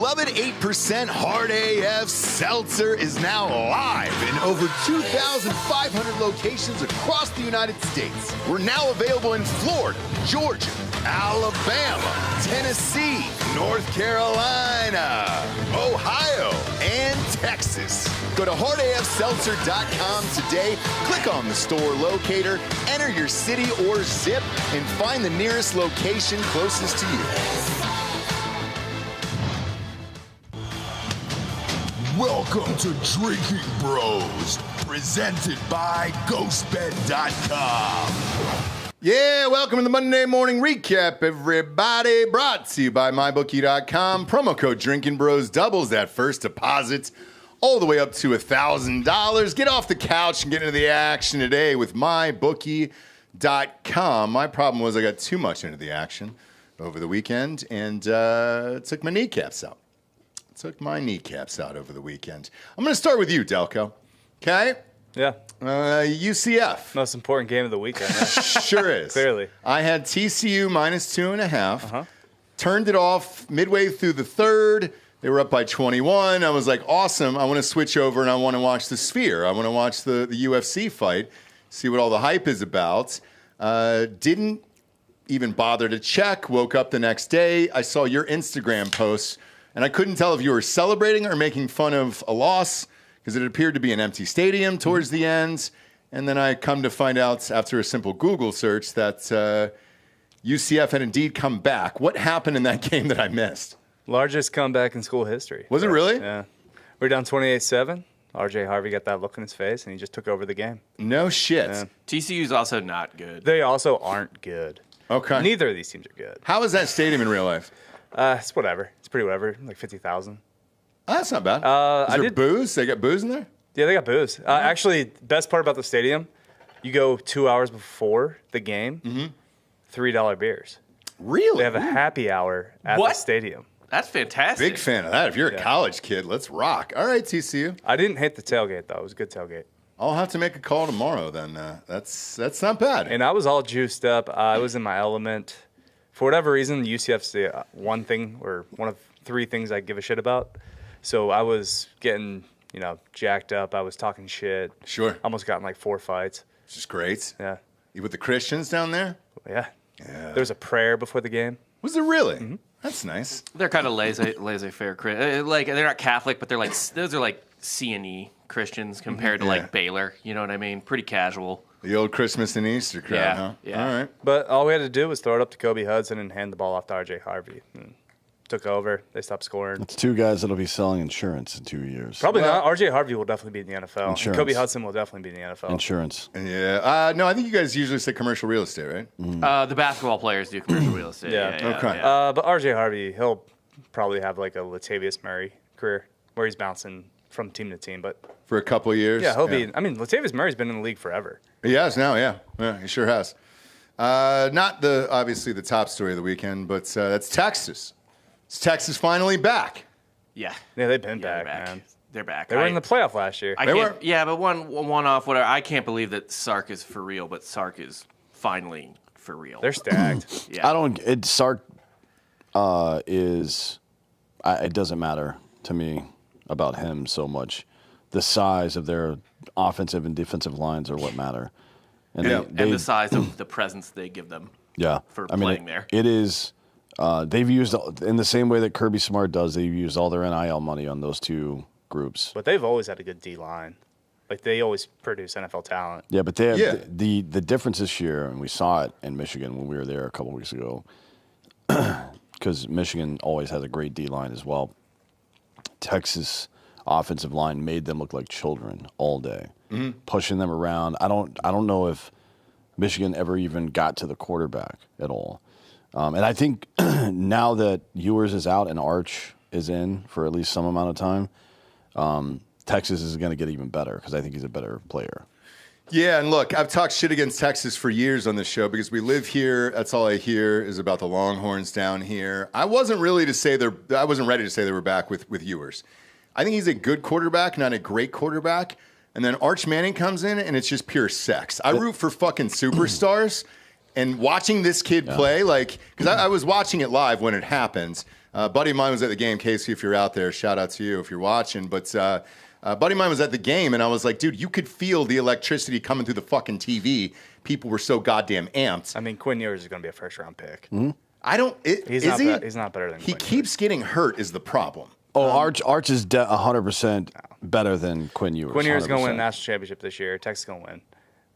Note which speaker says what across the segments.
Speaker 1: Beloved 8% Hard AF Seltzer is now live in over 2,500 locations across the United States. We're now available in Florida, Georgia, Alabama, Tennessee, North Carolina, Ohio, and Texas. Go to hardafseltzer.com today, click on the store locator, enter your city or zip, and find the nearest location closest to you. Welcome to Drinking Bros, presented by GhostBed.com. Yeah, welcome to the Monday Morning Recap, everybody. Brought to you by MyBookie.com. Promo code Drinking Bros doubles that first deposit all the way up to $1,000. Get off the couch and get into the action today with MyBookie.com. My problem was I got too much into the action over the weekend and took my kneecaps out. Took my kneecaps out over the weekend. I'm going to start with you, Delco. Okay?
Speaker 2: Yeah.
Speaker 1: UCF.
Speaker 2: Most important game of the weekend. Yeah.
Speaker 1: Sure is.
Speaker 2: Clearly.
Speaker 1: I had TCU minus 2.5. Turned it off midway through the third. They were up by 21. I was like, awesome. I want to switch over and I want to watch the Sphere. I want to watch the UFC fight, see what all the hype is about. Didn't even bother to check. Woke up the next day. I saw your Instagram posts. And I couldn't tell if you were celebrating or making fun of a loss because it appeared to be an empty stadium towards the end. And then I come to find out after a simple Google search that UCF had indeed come back. What happened in that game that I missed?
Speaker 2: Largest comeback in school history.
Speaker 1: Was it really?
Speaker 2: Yeah. We were down 28-7. RJ Harvey got that look in his face, and he just took over the game.
Speaker 1: No shit.
Speaker 2: Yeah.
Speaker 3: TCU's also not good.
Speaker 2: They also aren't good.
Speaker 1: Okay.
Speaker 2: Neither of these teams are good.
Speaker 1: How is that stadium in real life?
Speaker 2: It's whatever. It's pretty whatever. Like 50,000.
Speaker 1: Oh, that's not bad. Is there booze? They got booze in there?
Speaker 2: Yeah, they got booze. Actually, best part about the stadium, you go 2 hours before the game, $3 beers.
Speaker 1: Really?
Speaker 2: They have a happy hour at the stadium.
Speaker 3: That's fantastic.
Speaker 1: Big fan of that. If you're a college kid, let's rock. All right, TCU.
Speaker 2: I didn't hit the tailgate, though. It was a good tailgate.
Speaker 1: I'll have to make a call tomorrow then. That's not bad.
Speaker 2: And I was all juiced up. I was in my element. For whatever reason, UCF's the one thing or one of three things I give a shit about. So I was getting, jacked up. I was talking shit.
Speaker 1: Sure.
Speaker 2: Almost got in like 4 fights.
Speaker 1: Which is great.
Speaker 2: Yeah.
Speaker 1: You with the Christians down there?
Speaker 2: Yeah. There was a prayer before the game.
Speaker 1: Was there really? That's nice.
Speaker 3: They're kind of laissez-faire. Like they're not Catholic, but those are like C&E Christians compared to like Baylor. You know what I mean? Pretty casual.
Speaker 1: The old Christmas and Easter crowd, huh?
Speaker 3: Yeah.
Speaker 1: All right.
Speaker 2: But all we had to do was throw it up to Kobe Hudson and hand the ball off to RJ Harvey. And took over. They stopped scoring.
Speaker 4: It's two guys that'll be selling insurance in 2 years.
Speaker 2: Probably not. RJ Harvey will definitely be in the NFL.
Speaker 4: Insurance.
Speaker 2: Kobe Hudson will definitely be in the NFL.
Speaker 4: Insurance.
Speaker 1: Yeah. No, I think you guys usually say commercial real estate, right?
Speaker 3: The basketball players do commercial real estate.
Speaker 2: Yeah.
Speaker 1: Okay.
Speaker 3: Yeah.
Speaker 2: But RJ Harvey, he'll probably have like a Latavius Murray career where he's bouncing from team to team. But
Speaker 1: For a couple of years.
Speaker 2: yeah, he'll be. I mean, Latavius Murray's been in the league forever.
Speaker 1: He has now, yeah. Yeah, he sure has. Not obviously the top story of the weekend, but that's Texas. Is Texas finally back?
Speaker 3: Yeah.
Speaker 2: Yeah, they've been
Speaker 3: Yeah,
Speaker 2: back, man.
Speaker 3: They're back.
Speaker 2: They were in the playoff last year.
Speaker 1: They were.
Speaker 3: Yeah, but one off. Whatever. I can't believe that Sark is for real, but Sark is finally for real.
Speaker 2: They're stacked.
Speaker 3: Yeah.
Speaker 4: I don't. Sark is. It doesn't matter to me about him so much. The size of their offensive and defensive lines are what matter. And
Speaker 3: and the size of the presence they give them.
Speaker 4: Yeah,
Speaker 3: for playing there.
Speaker 4: It is. They've used in the same way that Kirby Smart does. They've used all their NIL money on those two groups.
Speaker 2: But they've always had a good D line. Like they always produce NFL talent.
Speaker 4: Yeah, but they have the difference this year, and we saw it in Michigan when we were there a couple weeks ago, because Michigan always has a great D line as well. Texas offensive line made them look like children all day, pushing them around. I don't know if Michigan ever even got to the quarterback at all. And I think now that Ewers is out and Arch is in for at least some amount of time, Texas is going to get even better because I think he's a better player.
Speaker 1: Yeah, and look, I've talked shit against Texas for years on this show because we live here. That's all I hear is about the Longhorns down here. I wasn't ready to say they were back with Ewers. I think he's a good quarterback, not a great quarterback. And then Arch Manning comes in, and it's just pure sex. I root for fucking superstars. And watching this kid play, like, because I was watching it live when it happens. Buddy of mine was at the game. Casey, if you're out there, shout out to you if you're watching. But buddy of mine was at the game, and I was like, dude, you could feel the electricity coming through the fucking TV. People were so goddamn amped.
Speaker 2: I mean, Quinn Ewers is going to be a first-round pick.
Speaker 1: I don't.
Speaker 2: He's not better than
Speaker 1: He
Speaker 2: Quinn
Speaker 1: keeps getting hurt is the problem.
Speaker 4: Oh, Arch is 100% better than Quinn Ewers.
Speaker 2: Quinn Ewers is going to win the
Speaker 4: 100%.
Speaker 2: national championship this year. Texas is going to win.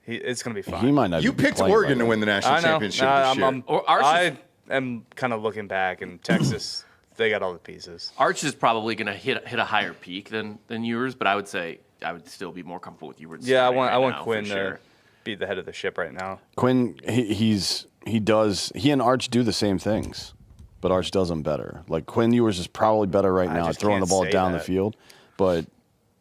Speaker 2: It's going to be fine.
Speaker 4: He might not.
Speaker 1: You
Speaker 4: be
Speaker 1: picked
Speaker 4: playing
Speaker 1: Oregon
Speaker 4: by
Speaker 1: to win the national
Speaker 2: I know.
Speaker 1: championship this year.
Speaker 3: Arch
Speaker 2: I am kind of looking back, and Texas, they got all the pieces.
Speaker 3: Arch is probably going to hit a higher peak than Ewers, but I would say I would still be more comfortable with Ewers.
Speaker 2: Yeah, I
Speaker 3: starting
Speaker 2: want
Speaker 3: now,
Speaker 2: Quinn
Speaker 3: for
Speaker 2: to
Speaker 3: sure.
Speaker 2: be the head of the ship right now.
Speaker 4: Quinn, he and Arch do the same things, but Arch does them better. Like Quinn Ewers is probably better right now at
Speaker 2: just
Speaker 4: throwing the
Speaker 2: can't
Speaker 4: ball
Speaker 2: say
Speaker 4: down the
Speaker 2: that.
Speaker 4: field, but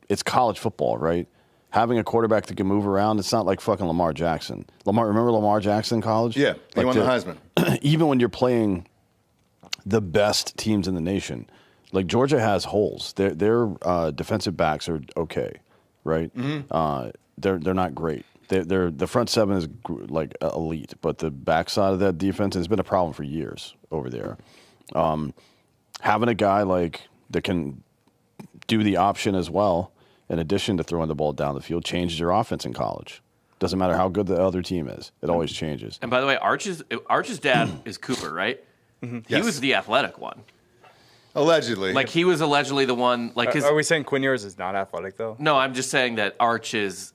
Speaker 4: it's college football, right? Having a quarterback that can move around, it's not like fucking Lamar Jackson. Remember Lamar Jackson in college?
Speaker 1: Yeah, he won the Heisman.
Speaker 4: Even when you're playing the best teams in the nation, like Georgia has holes. Their defensive backs are okay, right? They're not great. The front seven is like elite, but the backside of that defense has been a problem for years over there. Having a guy like that can do the option as well, in addition to throwing the ball down the field, changes your offense in college. Doesn't matter how good the other team is; it always changes.
Speaker 3: And by the way, Arch's dad is Cooper, right? He
Speaker 1: Yes.
Speaker 3: was the athletic one.
Speaker 1: Allegedly.
Speaker 3: Like he was allegedly the one. Like his.
Speaker 2: Are we saying Quinn Ewers is not athletic, though?
Speaker 3: No, I'm just saying that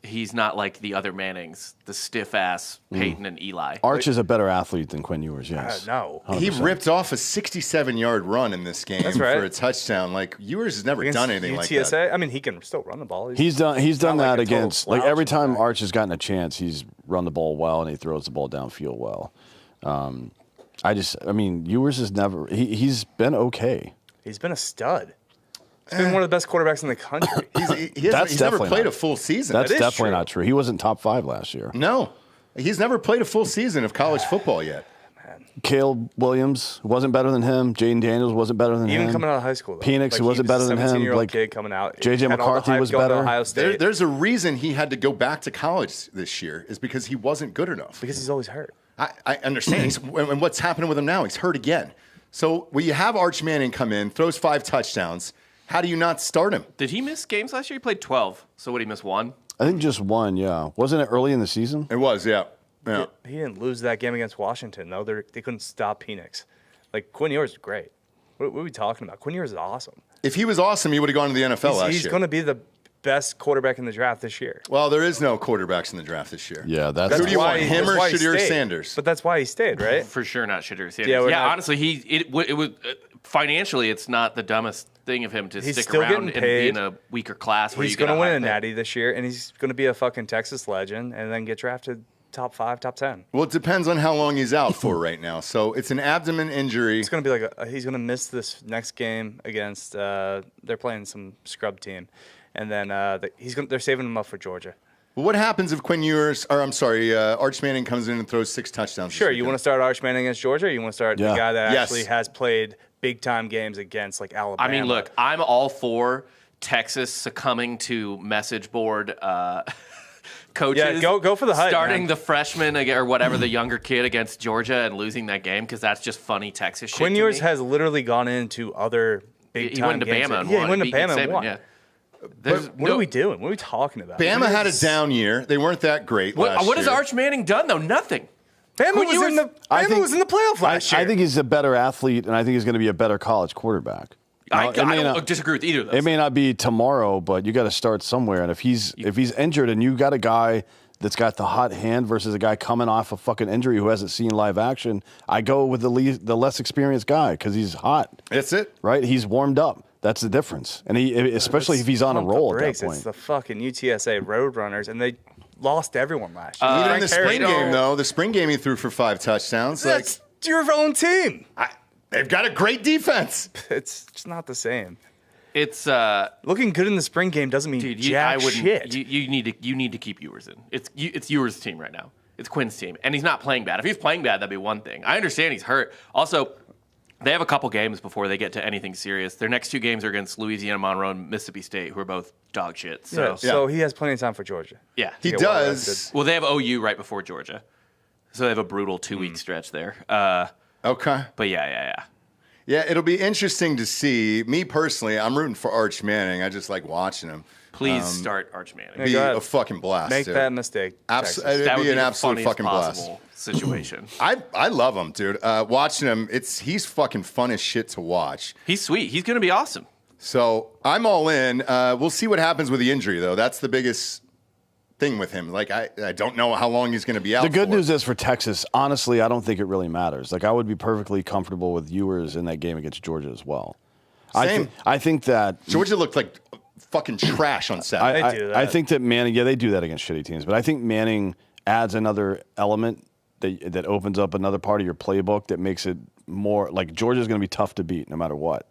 Speaker 3: he's not like the other Mannings, the stiff ass Peyton and Eli.
Speaker 4: Arch is a better athlete than Quinn Ewers. Yes.
Speaker 2: No.
Speaker 1: He ripped off a 67-yard run in this game
Speaker 2: That's right.
Speaker 1: for a touchdown. Like, Ewers has never
Speaker 2: Against
Speaker 1: done anything like
Speaker 2: UTSA?
Speaker 1: that.
Speaker 2: I mean, he can still run the ball.
Speaker 4: He's done
Speaker 2: not like
Speaker 4: that
Speaker 2: a total
Speaker 4: against like
Speaker 2: slouch
Speaker 4: every
Speaker 2: in
Speaker 4: time
Speaker 2: that.
Speaker 4: Arch has gotten a chance, he's run the ball well and he throws the ball downfield well. Ewers has never he's been okay.
Speaker 2: He's been a stud. He's been one of the best quarterbacks in the country.
Speaker 1: He's never
Speaker 4: definitely
Speaker 1: played
Speaker 4: not-
Speaker 1: a full season.
Speaker 4: That's
Speaker 2: That is
Speaker 4: definitely
Speaker 2: true.
Speaker 4: not true. He wasn't top 5 last year.
Speaker 1: No. He's never played a full season of college football yet.
Speaker 4: Caleb Williams wasn't better than him. Jaden Daniels wasn't better than him.
Speaker 2: Even coming out of high school, though.
Speaker 4: Penix, who wasn't better than him.
Speaker 2: 17-year-old
Speaker 4: Like
Speaker 2: kid coming out.
Speaker 4: J.J.
Speaker 2: Had all the
Speaker 4: McCarthy
Speaker 2: hype
Speaker 4: was
Speaker 2: going to
Speaker 4: better.
Speaker 2: Ohio State
Speaker 1: There's a reason he had to go back to college this year is because he wasn't good enough.
Speaker 2: because he's always hurt.
Speaker 1: I understand. And what's happening with him now? He's hurt again. So when you have Arch Manning come in, throws 5 touchdowns, how do you not start him?
Speaker 3: Did he miss games last year? He played 12. So what, he missed 1?
Speaker 4: I think just one, yeah. Wasn't it early in the season?
Speaker 1: It was, yeah. Yeah.
Speaker 2: He didn't lose that game against Washington, though. They couldn't stop Penix. Like, Quinn Ewers is great. What are we talking about? Quinn Ewers is awesome.
Speaker 1: If he was awesome, he would have gone to the NFL last
Speaker 2: He's
Speaker 1: year.
Speaker 2: going to be the best quarterback in the draft this year.
Speaker 1: Well, there is no quarterbacks in the draft this year.
Speaker 4: Yeah, that's
Speaker 1: Who do you want,
Speaker 2: why-
Speaker 1: him
Speaker 2: that's
Speaker 1: or
Speaker 2: why he
Speaker 1: Shadir
Speaker 2: stayed.
Speaker 1: Sanders?
Speaker 2: But that's why he stayed, right?
Speaker 3: For sure not Shadir Sanders.
Speaker 2: Yeah, we're
Speaker 3: Yeah,
Speaker 2: not-
Speaker 3: honestly, it was financially, it's not the dumbest thing of him to
Speaker 2: He's
Speaker 3: stick
Speaker 2: still
Speaker 3: around
Speaker 2: getting
Speaker 3: and be in
Speaker 2: paid.
Speaker 3: a weaker class where
Speaker 2: He's
Speaker 3: you get
Speaker 2: going to win a
Speaker 3: high pick.
Speaker 2: natty this year, and he's going to be a fucking Texas legend and then get drafted top 5, top 10.
Speaker 1: Well, it depends on how long he's out for right now. So it's an abdomen injury.
Speaker 2: It's going to be like he's going to miss this next game against they're playing some scrub team, and then they're saving him up for Georgia.
Speaker 1: Well, what happens if Arch Manning comes in and throws 6 touchdowns?
Speaker 2: Sure, you want to start Arch Manning against Georgia, or you want to start
Speaker 4: Yeah.
Speaker 2: the guy that
Speaker 1: Yes.
Speaker 2: actually has played big time games against like Alabama.
Speaker 3: I mean, look, I'm all for Texas succumbing to message board coaches.
Speaker 2: Yeah, go for the hype,
Speaker 3: Starting
Speaker 2: man.
Speaker 3: the freshman or whatever, the younger kid against Georgia and losing that game because that's just funny Texas shit.
Speaker 2: Quinn
Speaker 3: to
Speaker 2: Ewers
Speaker 3: me.
Speaker 2: has literally gone into other big
Speaker 3: He
Speaker 2: time
Speaker 3: went to
Speaker 2: games.
Speaker 3: Bama and
Speaker 2: Yeah,
Speaker 3: won.
Speaker 2: he went to
Speaker 3: Beat
Speaker 2: Bama and
Speaker 3: Saban,
Speaker 2: won.
Speaker 3: yeah. There's
Speaker 2: What are we doing? What are we talking about?
Speaker 1: Bama had a down year. They weren't that great last
Speaker 3: What has
Speaker 1: year.
Speaker 3: Arch Manning done though? Nothing.
Speaker 2: Bama
Speaker 3: Quinn
Speaker 2: was
Speaker 3: Ewers-
Speaker 2: in the
Speaker 4: I
Speaker 2: Bama
Speaker 4: think-
Speaker 2: was in the playoff last year.
Speaker 4: I think he's a better athlete, and I think he's going to be a better college quarterback.
Speaker 3: I
Speaker 4: Now, it may
Speaker 3: don't
Speaker 4: not-
Speaker 3: disagree with either of those.
Speaker 4: It may not be tomorrow, but you got to start somewhere. And if he's injured, and you got a guy that's got the hot hand versus a guy coming off a fucking injury who hasn't seen live action, I go with the less experienced guy because he's hot,
Speaker 1: That's it.
Speaker 4: right? He's warmed up. That's the difference. And especially if he's on a
Speaker 2: Pump the
Speaker 4: roll at
Speaker 2: brakes.
Speaker 4: that point.
Speaker 2: It's the fucking UTSA Roadrunners, and they lost everyone last year.
Speaker 1: Even in
Speaker 2: Frank
Speaker 1: the spring
Speaker 2: Harris-
Speaker 1: game, though, the spring game he threw for 5 touchdowns.
Speaker 2: That's your own team.
Speaker 1: They've got a great defense.
Speaker 2: It's just not the same.
Speaker 3: It's
Speaker 2: Looking good in the spring game doesn't mean
Speaker 3: dude.
Speaker 2: jack
Speaker 3: I wouldn't.
Speaker 2: shit.
Speaker 3: You need to keep Ewers in. It's Ewers' team right now. It's Quinn's team, and he's not playing bad. If he's playing bad, that'd be one thing. I understand he's hurt. Also, they have a couple games before they get to anything serious. Their next 2 games are against Louisiana Monroe and Mississippi State, who are both dog shit. So
Speaker 2: So he has plenty of time for Georgia.
Speaker 3: yeah,
Speaker 1: He
Speaker 2: Yeah, well,
Speaker 1: does.
Speaker 3: Well, they have OU right before Georgia. So they have a brutal 2-week stretch there.
Speaker 1: Okay.
Speaker 3: But yeah.
Speaker 1: Yeah, it'll be interesting to see. Me personally, I'm rooting for Arch Manning. I just like watching him.
Speaker 3: Please start Arch Manning.
Speaker 1: It'd be a fucking blast.
Speaker 2: Make
Speaker 1: dude.
Speaker 2: that mistake.
Speaker 1: It'd
Speaker 3: That would
Speaker 1: be an
Speaker 3: the
Speaker 1: absolute
Speaker 3: funniest
Speaker 1: fucking blast.
Speaker 3: possible situation.
Speaker 1: I love him, dude. Watching him, he's fucking fun as shit to watch.
Speaker 3: He's sweet. He's going to be awesome.
Speaker 1: So I'm all in. We'll see what happens with the injury, though. That's the biggest thing with him. Like, I don't know how long he's going to be out.
Speaker 4: The good news is for Texas, honestly, I don't think it really matters. Like, I would be perfectly comfortable with Ewers in that game against Georgia as well.
Speaker 1: Same.
Speaker 4: I think that
Speaker 1: Georgia looked like fucking trash on Saturday.
Speaker 2: They do that.
Speaker 4: I think that Manning, they do that against shitty teams, but I think Manning adds another element that opens up another part of your playbook that makes it more like Georgia's going to be tough to beat no matter what,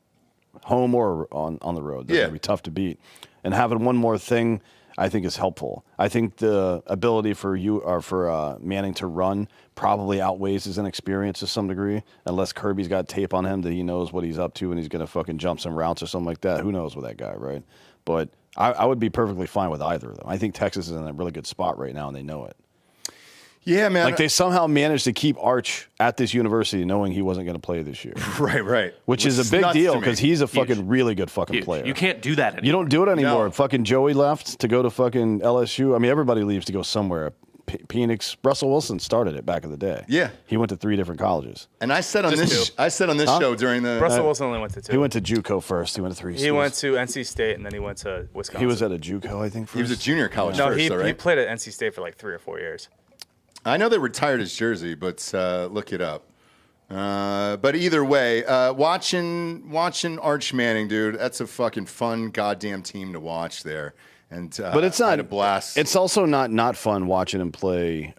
Speaker 4: home or on the road. They're going to be tough to beat, and having one more thing I think is helpful. I think the ability for Manning to run probably outweighs his inexperience to some degree, unless Kirby's got tape on him that he knows what he's up to and he's going to fucking jump some routes or something like that. Who knows with that guy, right? But I would be perfectly fine with either of them. I think Texas is in a really good spot right now, and they know it.
Speaker 1: Yeah, man.
Speaker 4: Like, they somehow managed to keep Arch at this university knowing he wasn't going to play this year.
Speaker 1: Right.
Speaker 4: Which is a big
Speaker 1: nuts
Speaker 4: deal
Speaker 1: to me.
Speaker 4: because he's a fucking really good fucking
Speaker 3: Huge.
Speaker 4: player.
Speaker 3: You can't do that anymore.
Speaker 4: You don't do it anymore.
Speaker 1: No.
Speaker 4: Fucking Joey left to go to fucking LSU. I mean, everybody leaves to go somewhere. Phoenix, Russell Wilson started it back in the day.
Speaker 1: Yeah.
Speaker 4: He went to 3 different colleges.
Speaker 1: And I said on this show during the
Speaker 2: Russell Wilson only went to 2.
Speaker 4: He went to JUCO first. He went to 3 schools.
Speaker 2: He went to NC State, and then he went to Wisconsin.
Speaker 4: He was at a JUCO, I think, first.
Speaker 1: he was a junior college
Speaker 2: No,
Speaker 1: first,
Speaker 2: he
Speaker 1: though, right?
Speaker 2: played at NC State for like 3 or 4 years.
Speaker 1: I know they retired his jersey, but look it up. But either way, watching Arch Manning, dude, that's a fucking fun goddamn team to watch there. And
Speaker 4: But it's not
Speaker 1: a blast.
Speaker 4: It's also not fun watching him play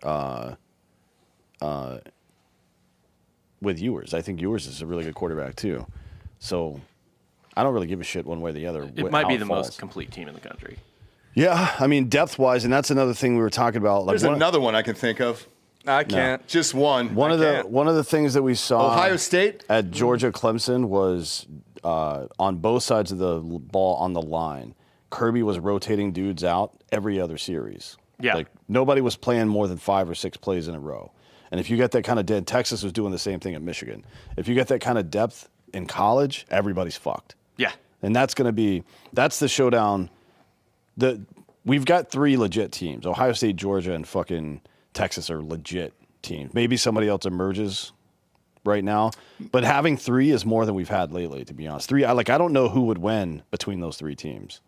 Speaker 4: with Ewers. I think Ewers is a really good quarterback too. So I don't really give a shit one way or the other.
Speaker 3: It might
Speaker 4: how
Speaker 3: be
Speaker 4: it
Speaker 3: the
Speaker 4: falls.
Speaker 3: most complete team in the country.
Speaker 4: Yeah, I mean depth wise, and that's another thing we were talking about. Like
Speaker 1: There's another one I can think of.
Speaker 2: I can't.
Speaker 1: Just one.
Speaker 4: One of the things that we saw
Speaker 1: Ohio State
Speaker 4: at Georgia Clemson was on both sides of the ball on the line. Kirby was rotating dudes out every other series.
Speaker 3: Yeah.
Speaker 4: Like nobody was playing more than 5 or 6 plays in a row. And if you get that kind of depth, Texas was doing the same thing at Michigan. If you get that kind of depth in college, everybody's fucked.
Speaker 3: Yeah.
Speaker 4: And that's the showdown. We've got 3 legit teams. Ohio State, Georgia, and fucking Texas are legit teams. Maybe somebody else emerges right now, but having 3 is more than we've had lately, to be honest. 3, I don't know who would win between those 3 teams.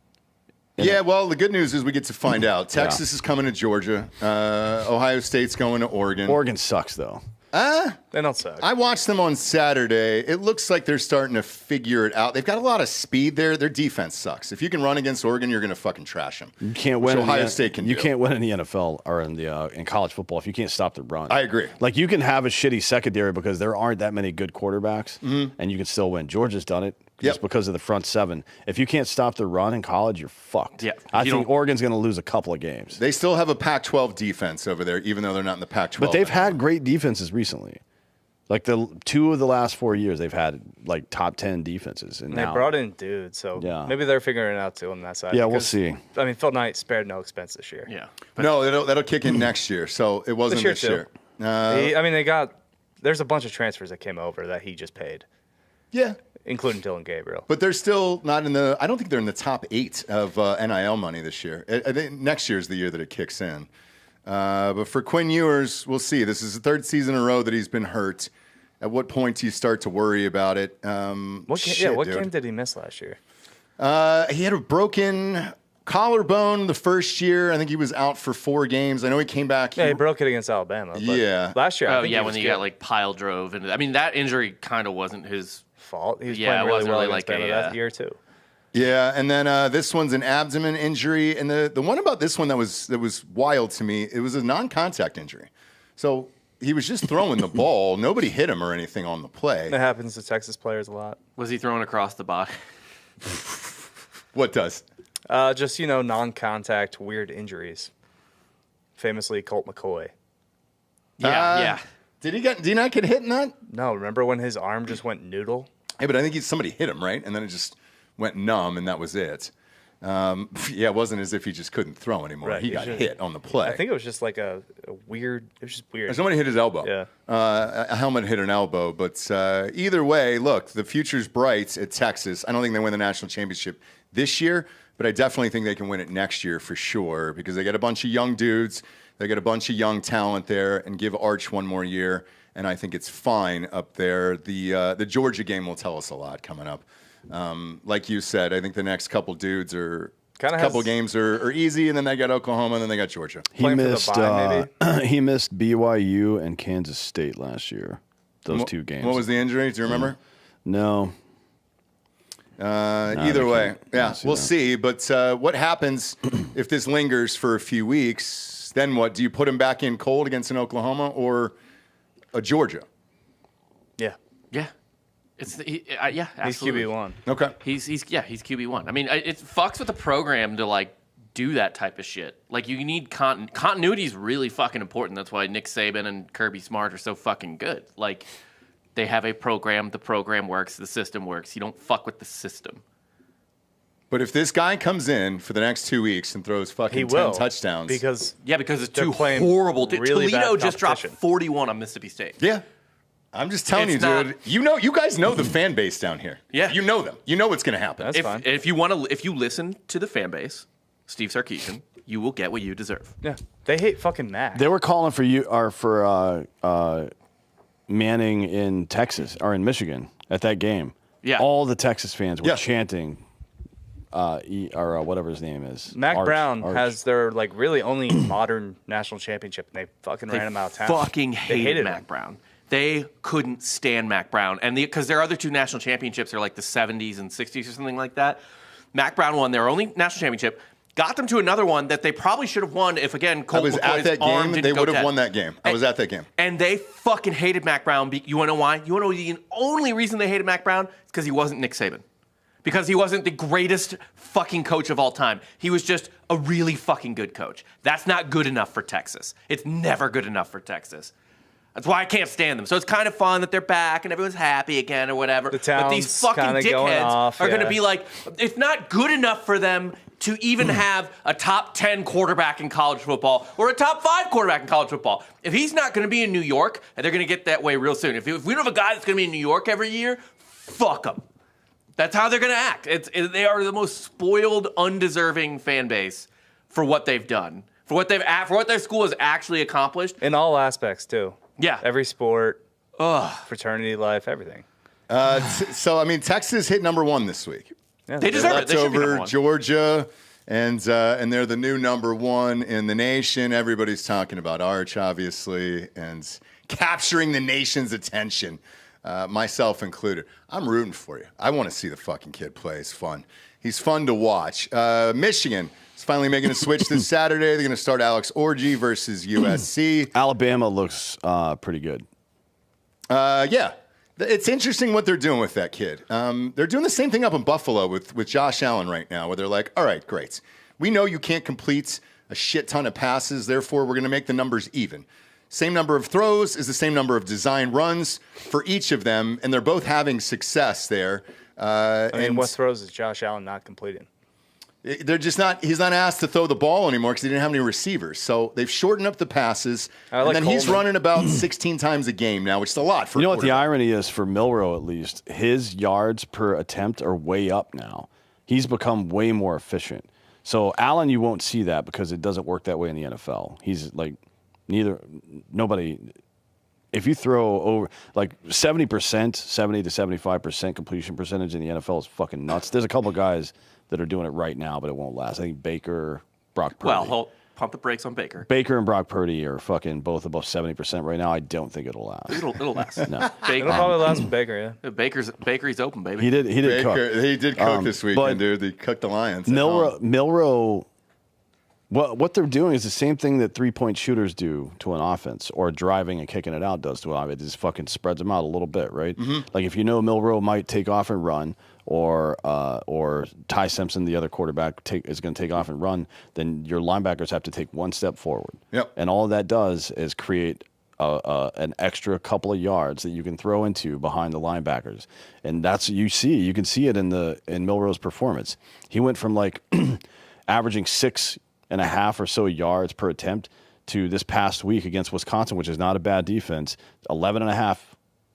Speaker 1: Yeah, well, the good news is we get to find out. Texas is coming to Georgia. Ohio State's going to Oregon.
Speaker 4: Oregon sucks, though.
Speaker 2: They don't suck.
Speaker 1: I watched them on Saturday. It looks like they're starting to figure it out. They've got a lot of speed there. Their defense sucks. If you can run against Oregon, you're going to fucking trash them.
Speaker 4: You can't win.
Speaker 1: Ohio State can.
Speaker 4: You can't win in the NFL or in college football if you can't stop the run.
Speaker 1: I agree.
Speaker 4: Like you can have a shitty secondary because there aren't that many good quarterbacks, and you can still win. Georgia's done it. Just because of the front 7. If you can't stop the run in college, you're fucked.
Speaker 3: Yeah.
Speaker 4: I think Oregon's going to lose a couple of games.
Speaker 1: They still have a Pac-12 defense over there, even though they're not in the Pac-12.
Speaker 4: But they've had great defenses recently. Like the 2 of the last 4 years, they've had like top 10 defenses. And
Speaker 2: they brought in dudes, so maybe they're figuring it out too on that side.
Speaker 4: Yeah, we'll see.
Speaker 2: I mean, Phil Knight spared no expense this year.
Speaker 3: Yeah.
Speaker 1: No, that'll kick in next year. So it wasn't this year.
Speaker 2: There's a bunch of transfers that came over that he just paid.
Speaker 1: Yeah.
Speaker 2: Including Dylan Gabriel.
Speaker 1: But they're still not in I don't think they're in the top 8 of NIL money this year. I think next year is the year that it kicks in. But for Quinn Ewers, we'll see. This is the 3rd season in a row that he's been hurt. At what point do you start to worry about it?
Speaker 2: What game did he miss last year?
Speaker 1: He had a broken collarbone the first year. I think he was out for 4 games. I know he came back.
Speaker 2: Yeah, he broke it against Alabama. But last year, I think
Speaker 3: when he got like pile drove. And I mean, that injury kind of wasn't his
Speaker 2: fault. He was playing really well against Bama that year too.
Speaker 1: Yeah, and then this one's an abdomen injury, and the one about this one that was wild to me, it was a non-contact injury. So he was just throwing the ball. Nobody hit him or anything on the play.
Speaker 2: That happens to Texas players a lot.
Speaker 3: Was he throwing across the body?
Speaker 1: What does?
Speaker 2: Just non-contact weird injuries. Famously, Colt McCoy.
Speaker 3: Yeah.
Speaker 1: Did he not get hit in that?
Speaker 2: No, remember when his arm just went noodle?
Speaker 1: Yeah, but I think somebody hit him, right? And then it just went numb, and that was it. Yeah, it wasn't as if he just couldn't throw anymore.
Speaker 2: Right,
Speaker 1: He got hit on the play.
Speaker 2: I think it was just like a weird. It was just weird.
Speaker 1: Somebody hit his elbow.
Speaker 2: Yeah.
Speaker 1: A helmet hit an elbow. But either way, look, the future's bright at Texas. I don't think they win the national championship this year, but I definitely think they can win it next year for sure because they got a bunch of young dudes. They got a bunch of young talent there, and give Arch one more year, and I think it's fine up there. The Georgia game will tell us a lot coming up. Like you said, I think the next couple dudes are games are easy, and then they got Oklahoma, and then they got Georgia.
Speaker 4: He missed he missed BYU and Kansas State last year. Those 2 games.
Speaker 1: What was the injury? Do you remember?
Speaker 4: No.
Speaker 1: Either way, yeah, we'll see. But what happens if this lingers for a few weeks? Then what? Do you put him back in cold against an Oklahoma or a Georgia?
Speaker 2: Yeah.
Speaker 3: Yeah. Yeah, absolutely.
Speaker 2: He's QB1.
Speaker 1: Okay.
Speaker 3: He's QB1. I mean, it fucks with the program to like do that type of shit. Like you need continuity is really fucking important. That's why Nick Saban and Kirby Smart are so fucking good. Like they have a program, the program works, the system works. You don't fuck with the system.
Speaker 1: But if this guy comes in for the next 2 weeks and throws fucking 10 touchdowns.
Speaker 3: Because it's 2
Speaker 2: playing
Speaker 3: horrible.
Speaker 2: really
Speaker 3: Toledo
Speaker 2: bad
Speaker 3: just dropped 41 on Mississippi State.
Speaker 1: Yeah. I'm just telling dude. You guys know the fan base down here.
Speaker 3: Yeah.
Speaker 1: You know them. You know what's going to happen.
Speaker 2: That's fine.
Speaker 3: If you listen to the fan base, Steve Sarkisian, you will get what you deserve.
Speaker 2: Yeah. They hate fucking Mac.
Speaker 4: They were calling for you or for Manning in Texas or in Michigan at that game.
Speaker 3: Yeah.
Speaker 4: All the Texas fans were chanting or whatever his name is.
Speaker 2: Mac Brown has their like really only modern national championship, and they fucking ran him out of town.
Speaker 3: Fucking hated Mac
Speaker 2: him.
Speaker 3: Brown. They couldn't stand Mac Brown, and because their other 2 national championships are like the 70s and 60s or something like that. Mac Brown won their only national championship, got them to another one that they probably should have won if again Colt
Speaker 1: I was
Speaker 3: McCoy's
Speaker 1: at that
Speaker 3: arm
Speaker 1: game.
Speaker 3: didn't
Speaker 1: They
Speaker 3: go
Speaker 1: would have
Speaker 3: 10.
Speaker 1: won that game. I was at that game.
Speaker 3: And they fucking hated Mac Brown. You want to know why? You want to know the only reason they hated Mac Brown? It's because he wasn't Nick Saban. Because he wasn't the greatest fucking coach of all time. He was just a really fucking good coach. That's not good enough for Texas. It's never good enough for Texas. That's why I can't stand them. So it's kind of fun that they're back and everyone's happy again or whatever.
Speaker 2: But
Speaker 3: these fucking dickheads are going to be like, it's not good enough for them to even have a top 10 quarterback in college football or a top 5 quarterback in college football. If he's not going to be in New York, and they're going to get that way real soon. If we don't have a guy that's going to be in New York every year, fuck him. That's how they're going to act. They are the most spoiled, undeserving fan base for what they've done, for what their school has actually accomplished
Speaker 2: in all aspects too.
Speaker 3: Yeah,
Speaker 2: every sport, fraternity life, everything.
Speaker 1: So I mean, Texas hit number 1 this week.
Speaker 2: Yeah,
Speaker 3: they deserve it. They should be number 1.
Speaker 1: Georgia, and they're the new number 1 in the nation. Everybody's talking about Arch, obviously, and capturing the nation's attention. Myself included. I'm rooting for you. I want to see the fucking kid play. It's fun. He's fun to watch. Michigan is finally making a switch this Saturday. They're going to start Alex Orji versus USC.
Speaker 4: Alabama looks pretty good.
Speaker 1: Yeah. It's interesting what they're doing with that kid. They're doing the same thing up in Buffalo with Josh Allen right now, where they're like, all right, great. We know you can't complete a shit ton of passes, therefore we're going to make the numbers even. Same number of throws is the same number of design runs for each of them, and they're both having success there.
Speaker 2: What throws is Josh Allen not completing?
Speaker 1: They're just not. He's not asked to throw the ball anymore because he didn't have any receivers. So they've shortened up the passes, and then he's running about 16 times a game now, which is a lot for.
Speaker 4: You know what the irony is for Milroe? At least his yards per attempt are way up now. He's become way more efficient. So Allen, you won't see that because it doesn't work that way in the NFL. He's like. Nobody, if you throw over like 70%, 70 to 75% completion percentage in the NFL is fucking nuts. There's a couple of guys that are doing it right now, but it won't last. I think Baker, Brock Purdy.
Speaker 3: Well, pump the brakes on Baker.
Speaker 4: Baker and Brock Purdy are fucking both above 70% right now. I don't think it'll last.
Speaker 3: It'll last.
Speaker 4: No.
Speaker 2: It'll probably last with Baker, yeah.
Speaker 3: Bakery's open, baby.
Speaker 4: He did cook.
Speaker 1: He did cook this weekend, dude. He cooked the Lions.
Speaker 4: Milroe. What they're doing is the same thing that three-point shooters do to an offense, or driving and kicking it out does to an offense. It just fucking spreads them out a little bit, right? Mm-hmm. Like if you know Milroe might take off and run, or Ty Simpson, the other quarterback, is going to take off and run, then your linebackers have to take one step forward.
Speaker 1: Yep.
Speaker 4: And all that does is create an extra couple of yards that you can throw into behind the linebackers, and that's what you see. You can see it in Milroe's performance. He went from like averaging 6.5 or so yards per attempt to this past week against Wisconsin, which is not a bad defense, 11.5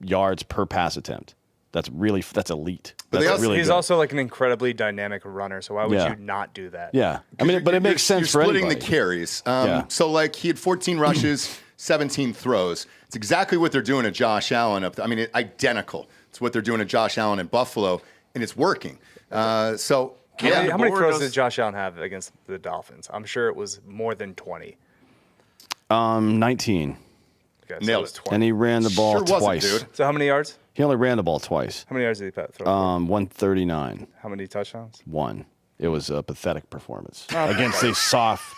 Speaker 4: yards per pass attempt. That's elite.
Speaker 1: But
Speaker 4: That's
Speaker 1: also,
Speaker 4: really
Speaker 2: he's
Speaker 4: good.
Speaker 2: also like an incredibly dynamic runner. So why would you not do that?
Speaker 4: Yeah, I mean, but it makes sense for
Speaker 1: You're splitting
Speaker 4: anybody.
Speaker 1: the carries.
Speaker 4: Yeah.
Speaker 1: So, like, he had 14 rushes, 17 throws. It's exactly what they're doing to Josh Allen. Identical. It's what they're doing to Josh Allen in Buffalo, and it's working.
Speaker 2: How many
Speaker 3: Moore
Speaker 2: throws
Speaker 3: goes-
Speaker 2: did Josh Allen have against the Dolphins? I'm sure it was more than 20.
Speaker 4: 19,
Speaker 2: Okay, so
Speaker 1: Nailed
Speaker 2: it was
Speaker 1: it.
Speaker 2: 20.
Speaker 4: and he ran the ball
Speaker 1: Sure wasn't,
Speaker 4: twice.
Speaker 1: dude.
Speaker 2: So how many yards?
Speaker 4: He only ran the ball twice.
Speaker 2: How many yards did he throw?
Speaker 4: 139.
Speaker 2: How many touchdowns?
Speaker 4: 1. It was a pathetic performance against a soft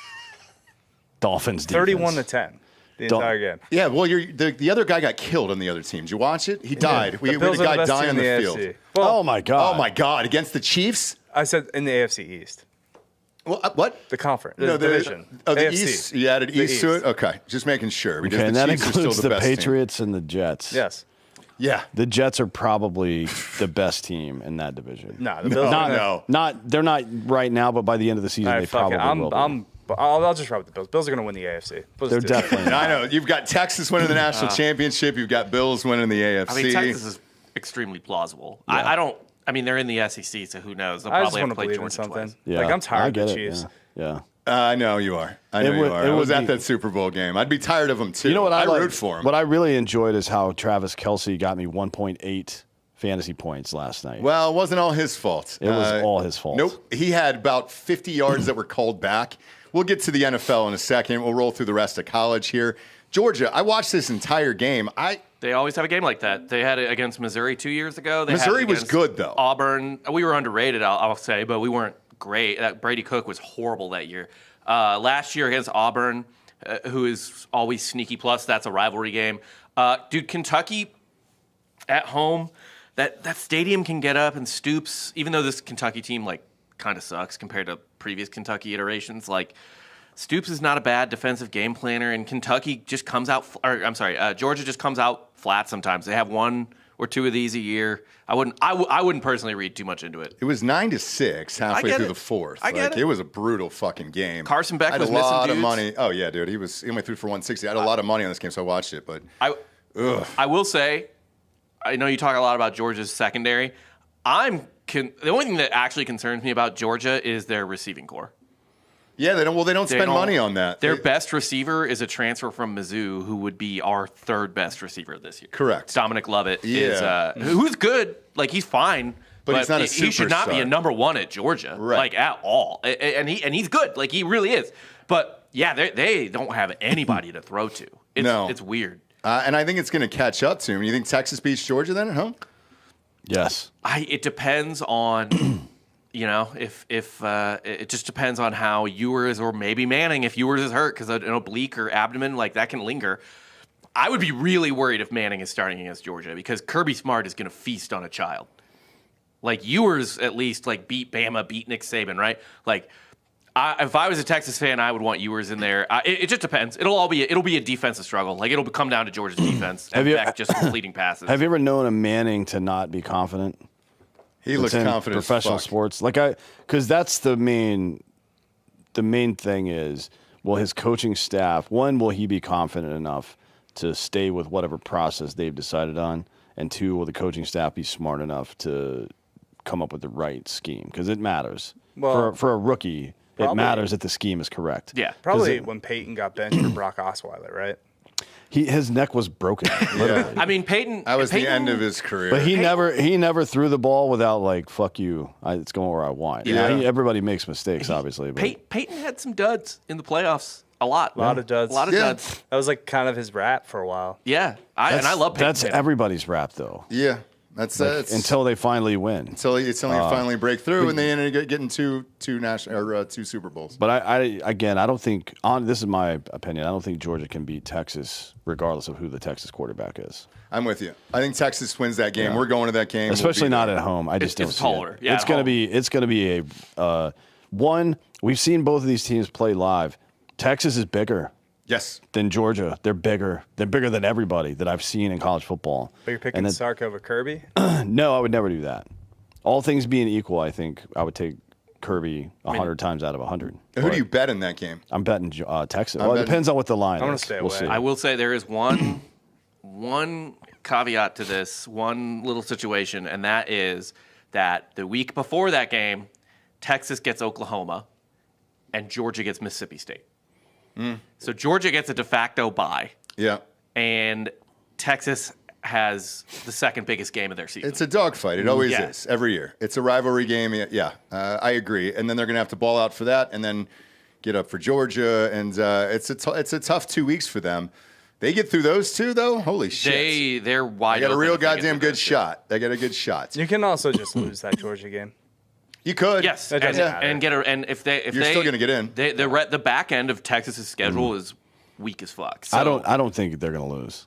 Speaker 4: Dolphins defense.
Speaker 2: 31 to 10 the
Speaker 4: Don't-
Speaker 2: entire game.
Speaker 1: Yeah, well, the other guy got killed on the other team. Did you watch it? He died. We
Speaker 2: The
Speaker 1: had
Speaker 2: Bills
Speaker 1: a
Speaker 2: are
Speaker 1: guy
Speaker 2: the best
Speaker 1: die
Speaker 2: team
Speaker 1: on
Speaker 2: in
Speaker 1: the
Speaker 2: the
Speaker 1: field.
Speaker 2: AFC. Well,
Speaker 4: Oh my god!
Speaker 1: Oh my God! Against the Chiefs?
Speaker 2: I said in the AFC East,
Speaker 1: Well, what?
Speaker 2: the conference,
Speaker 1: No,
Speaker 2: the division.
Speaker 1: Oh, the
Speaker 2: AFC.
Speaker 1: East. You added
Speaker 2: The
Speaker 1: East to it. Okay, just making sure because
Speaker 4: Okay, and
Speaker 1: the
Speaker 4: that
Speaker 1: Chiefs are
Speaker 4: includes
Speaker 1: still
Speaker 4: the
Speaker 1: best team.
Speaker 4: Patriots and the Jets.
Speaker 2: Yes.
Speaker 1: Yeah.
Speaker 4: The Jets are probably the best team in that division.
Speaker 2: No, the Bills.
Speaker 4: They're not right now, but by the end of the season,
Speaker 2: All right,
Speaker 4: they
Speaker 2: fuck
Speaker 4: probably
Speaker 2: it.
Speaker 4: will.
Speaker 2: I'll just ride with the Bills. Bills are going to win the AFC. Bills
Speaker 4: They're
Speaker 2: do.
Speaker 4: definitely.
Speaker 1: And I know you've got Texas winning the national championship. You've got Bills winning the AFC.
Speaker 3: I mean, Texas is extremely plausible. I don't. I mean, they're in the SEC, so who knows? They'll
Speaker 2: I just
Speaker 3: probably have
Speaker 2: want
Speaker 3: to
Speaker 2: to
Speaker 3: play
Speaker 2: believe in
Speaker 3: Georgia
Speaker 2: something.
Speaker 3: twice.
Speaker 4: Yeah,
Speaker 2: Like I'm
Speaker 4: I
Speaker 2: tired
Speaker 4: get
Speaker 2: of the
Speaker 4: it,
Speaker 2: Chiefs.
Speaker 4: Yeah.
Speaker 1: I know you are. I know
Speaker 4: It would-
Speaker 1: you are.
Speaker 4: it
Speaker 1: I was
Speaker 4: would
Speaker 1: at
Speaker 4: be-
Speaker 1: that Super Bowl game. I'd be tired of them too.
Speaker 4: You know what
Speaker 1: I
Speaker 4: like-
Speaker 1: root for him.
Speaker 4: What I really enjoyed is how Travis Kelce got me 1.8 fantasy points last night.
Speaker 1: Well, it wasn't all his fault.
Speaker 4: It was all his fault.
Speaker 1: Nope. He had about 50 yards that were called back. We'll get to the NFL in a second. We'll roll through the rest of college here. Georgia, I watched this entire game.
Speaker 3: They always have a game like that. They had it against Missouri 2 years ago. They had
Speaker 1: Missouri
Speaker 3: it
Speaker 1: was
Speaker 3: against
Speaker 1: good, though.
Speaker 3: Auburn. We were underrated, I'll say, but we weren't great. Brady Cook was horrible that year. Last year against Auburn, who is always sneaky plus, that's a rivalry game. Dude, Kentucky at home, that stadium can get up and Stoops, even though this Kentucky team like kind of sucks compared to previous Kentucky iterations, like Stoops is not a bad defensive game planner, and Kentucky just comes out. Georgia just comes out flat sometimes. They have 1 or 2 of these a year. I wouldn't personally read too much into it.
Speaker 1: It was 9-6 halfway
Speaker 3: get
Speaker 1: through
Speaker 3: it.
Speaker 1: the fourth.
Speaker 3: I get
Speaker 1: Like,
Speaker 3: it.
Speaker 1: it was a brutal fucking game.
Speaker 3: Carson Beck
Speaker 1: I had
Speaker 3: was
Speaker 1: a
Speaker 3: missing
Speaker 1: lot of
Speaker 3: dudes.
Speaker 1: money. Oh yeah, dude. He only threw for 160. I had a lot of money on this game, so I watched it. But
Speaker 3: I will say, I know you talk a lot about Georgia's secondary. The only thing that actually concerns me about Georgia is their receiving core.
Speaker 1: yeah, they don't spend money on that.
Speaker 3: Their
Speaker 1: They-
Speaker 3: best receiver is a transfer from Mizzou, who would be our 3rd best receiver this year.
Speaker 1: Correct.
Speaker 3: Dominic Lovett
Speaker 1: Yeah.
Speaker 3: is who's good. Like he's fine,
Speaker 1: But he's not a
Speaker 3: he should not be
Speaker 1: superstar.
Speaker 3: a number 1 at Georgia,
Speaker 1: Right.
Speaker 3: like at all. And he's good, like he really is. But yeah, they don't have anybody to throw to. It's weird.
Speaker 1: And I think it's going to catch up to him. You think Texas beats Georgia then at home?
Speaker 4: Yes.
Speaker 3: It depends on. If it just depends on how Ewers or maybe Manning, if Ewers is hurt because an oblique or abdomen, like that can linger. I would be really worried if Manning is starting against Georgia because Kirby Smart is going to feast on a child. Like Ewers at least like beat Bama, beat Nick Saban, right? Like if I was a Texas fan, I would want Ewers in there. It just depends. It'll be a defensive struggle. Like it'll come down to Georgia's defense and Beck just completing passes.
Speaker 4: Have you ever known a Manning to not be confident?
Speaker 1: He looks
Speaker 4: in
Speaker 1: confident.
Speaker 4: Professional
Speaker 1: as fuck.
Speaker 4: sports, because that's the main thing is, will his coaching staff, one, will he be confident enough to stay with whatever process they've decided on, and 2, will the coaching staff be smart enough to come up with the right scheme? Because it matters.
Speaker 2: Well,
Speaker 4: for a rookie, it
Speaker 2: probably-
Speaker 4: matters that the scheme is correct.
Speaker 3: Yeah.
Speaker 2: Probably when Peyton got benched for Brock Osweiler, right?
Speaker 4: His neck was broken.
Speaker 1: Yeah.
Speaker 3: I mean, Peyton.
Speaker 1: That was the
Speaker 3: Peyton-
Speaker 1: end of his career.
Speaker 4: But he never threw the ball without like, fuck you, it's going where I want.
Speaker 1: Yeah.
Speaker 4: Everybody makes mistakes, obviously. But
Speaker 3: Peyton had some duds in the playoffs. A lot.
Speaker 2: A lot of duds.
Speaker 3: A lot of
Speaker 1: Yeah.
Speaker 3: duds.
Speaker 2: That was like kind of his rap for a while.
Speaker 3: Yeah. I love Peyton.
Speaker 4: that's
Speaker 3: Manning.
Speaker 4: everybody's rap though.
Speaker 1: yeah, that's
Speaker 4: Until they finally win.
Speaker 1: until you finally break through, and they ended up getting two Super Bowls.
Speaker 4: But I don't think this is my opinion. I don't think Georgia can beat Texas regardless of who the Texas quarterback is.
Speaker 1: I'm with you. I think Texas wins that game. We're going to that game,
Speaker 4: Especially
Speaker 1: We'll be
Speaker 4: not
Speaker 1: there.
Speaker 4: at home. I just
Speaker 3: It's
Speaker 4: don't see
Speaker 3: taller.
Speaker 4: it.
Speaker 3: Yeah,
Speaker 4: it's
Speaker 3: at
Speaker 4: gonna
Speaker 3: home.
Speaker 4: be one. We've seen both of these teams play live. Texas is bigger.
Speaker 1: Yes.
Speaker 4: than Georgia. They're bigger. They're bigger than everybody that I've seen in college football.
Speaker 2: But you're picking Sark over Kirby?
Speaker 4: No, I would never do that. All things being equal, I think I would take Kirby 100 times out of 100.
Speaker 1: Who do you bet in that game?
Speaker 4: I'm betting Texas. Well, it depends on what the line is.
Speaker 2: I'm gonna stay away.
Speaker 4: See.
Speaker 3: I will say there is one caveat to this, one little situation, and that is that the week before that game, Texas gets Oklahoma, and Georgia gets Mississippi State. So Georgia gets a de facto bye.
Speaker 1: Yeah.
Speaker 3: And Texas has the second biggest game of their season.
Speaker 1: It's a dogfight. It always is, every year. It's a rivalry game. Yeah, I agree. And then they're going to have to ball out for that and then get up for Georgia. And it's a tough 2 weeks for them. They get through those two, though? Holy shit.
Speaker 3: They're wide
Speaker 1: They got a
Speaker 3: open
Speaker 1: real
Speaker 3: if they get
Speaker 1: goddamn
Speaker 3: through
Speaker 1: good
Speaker 3: those two.
Speaker 1: shot. They got a good shot.
Speaker 2: You can also just lose that Georgia game.
Speaker 1: You could.
Speaker 3: Yes,
Speaker 2: It doesn't matter.
Speaker 3: and if
Speaker 1: You're still going to get in.
Speaker 3: the back end of Texas's schedule is weak as fuck. So,
Speaker 4: I don't think they're going to lose.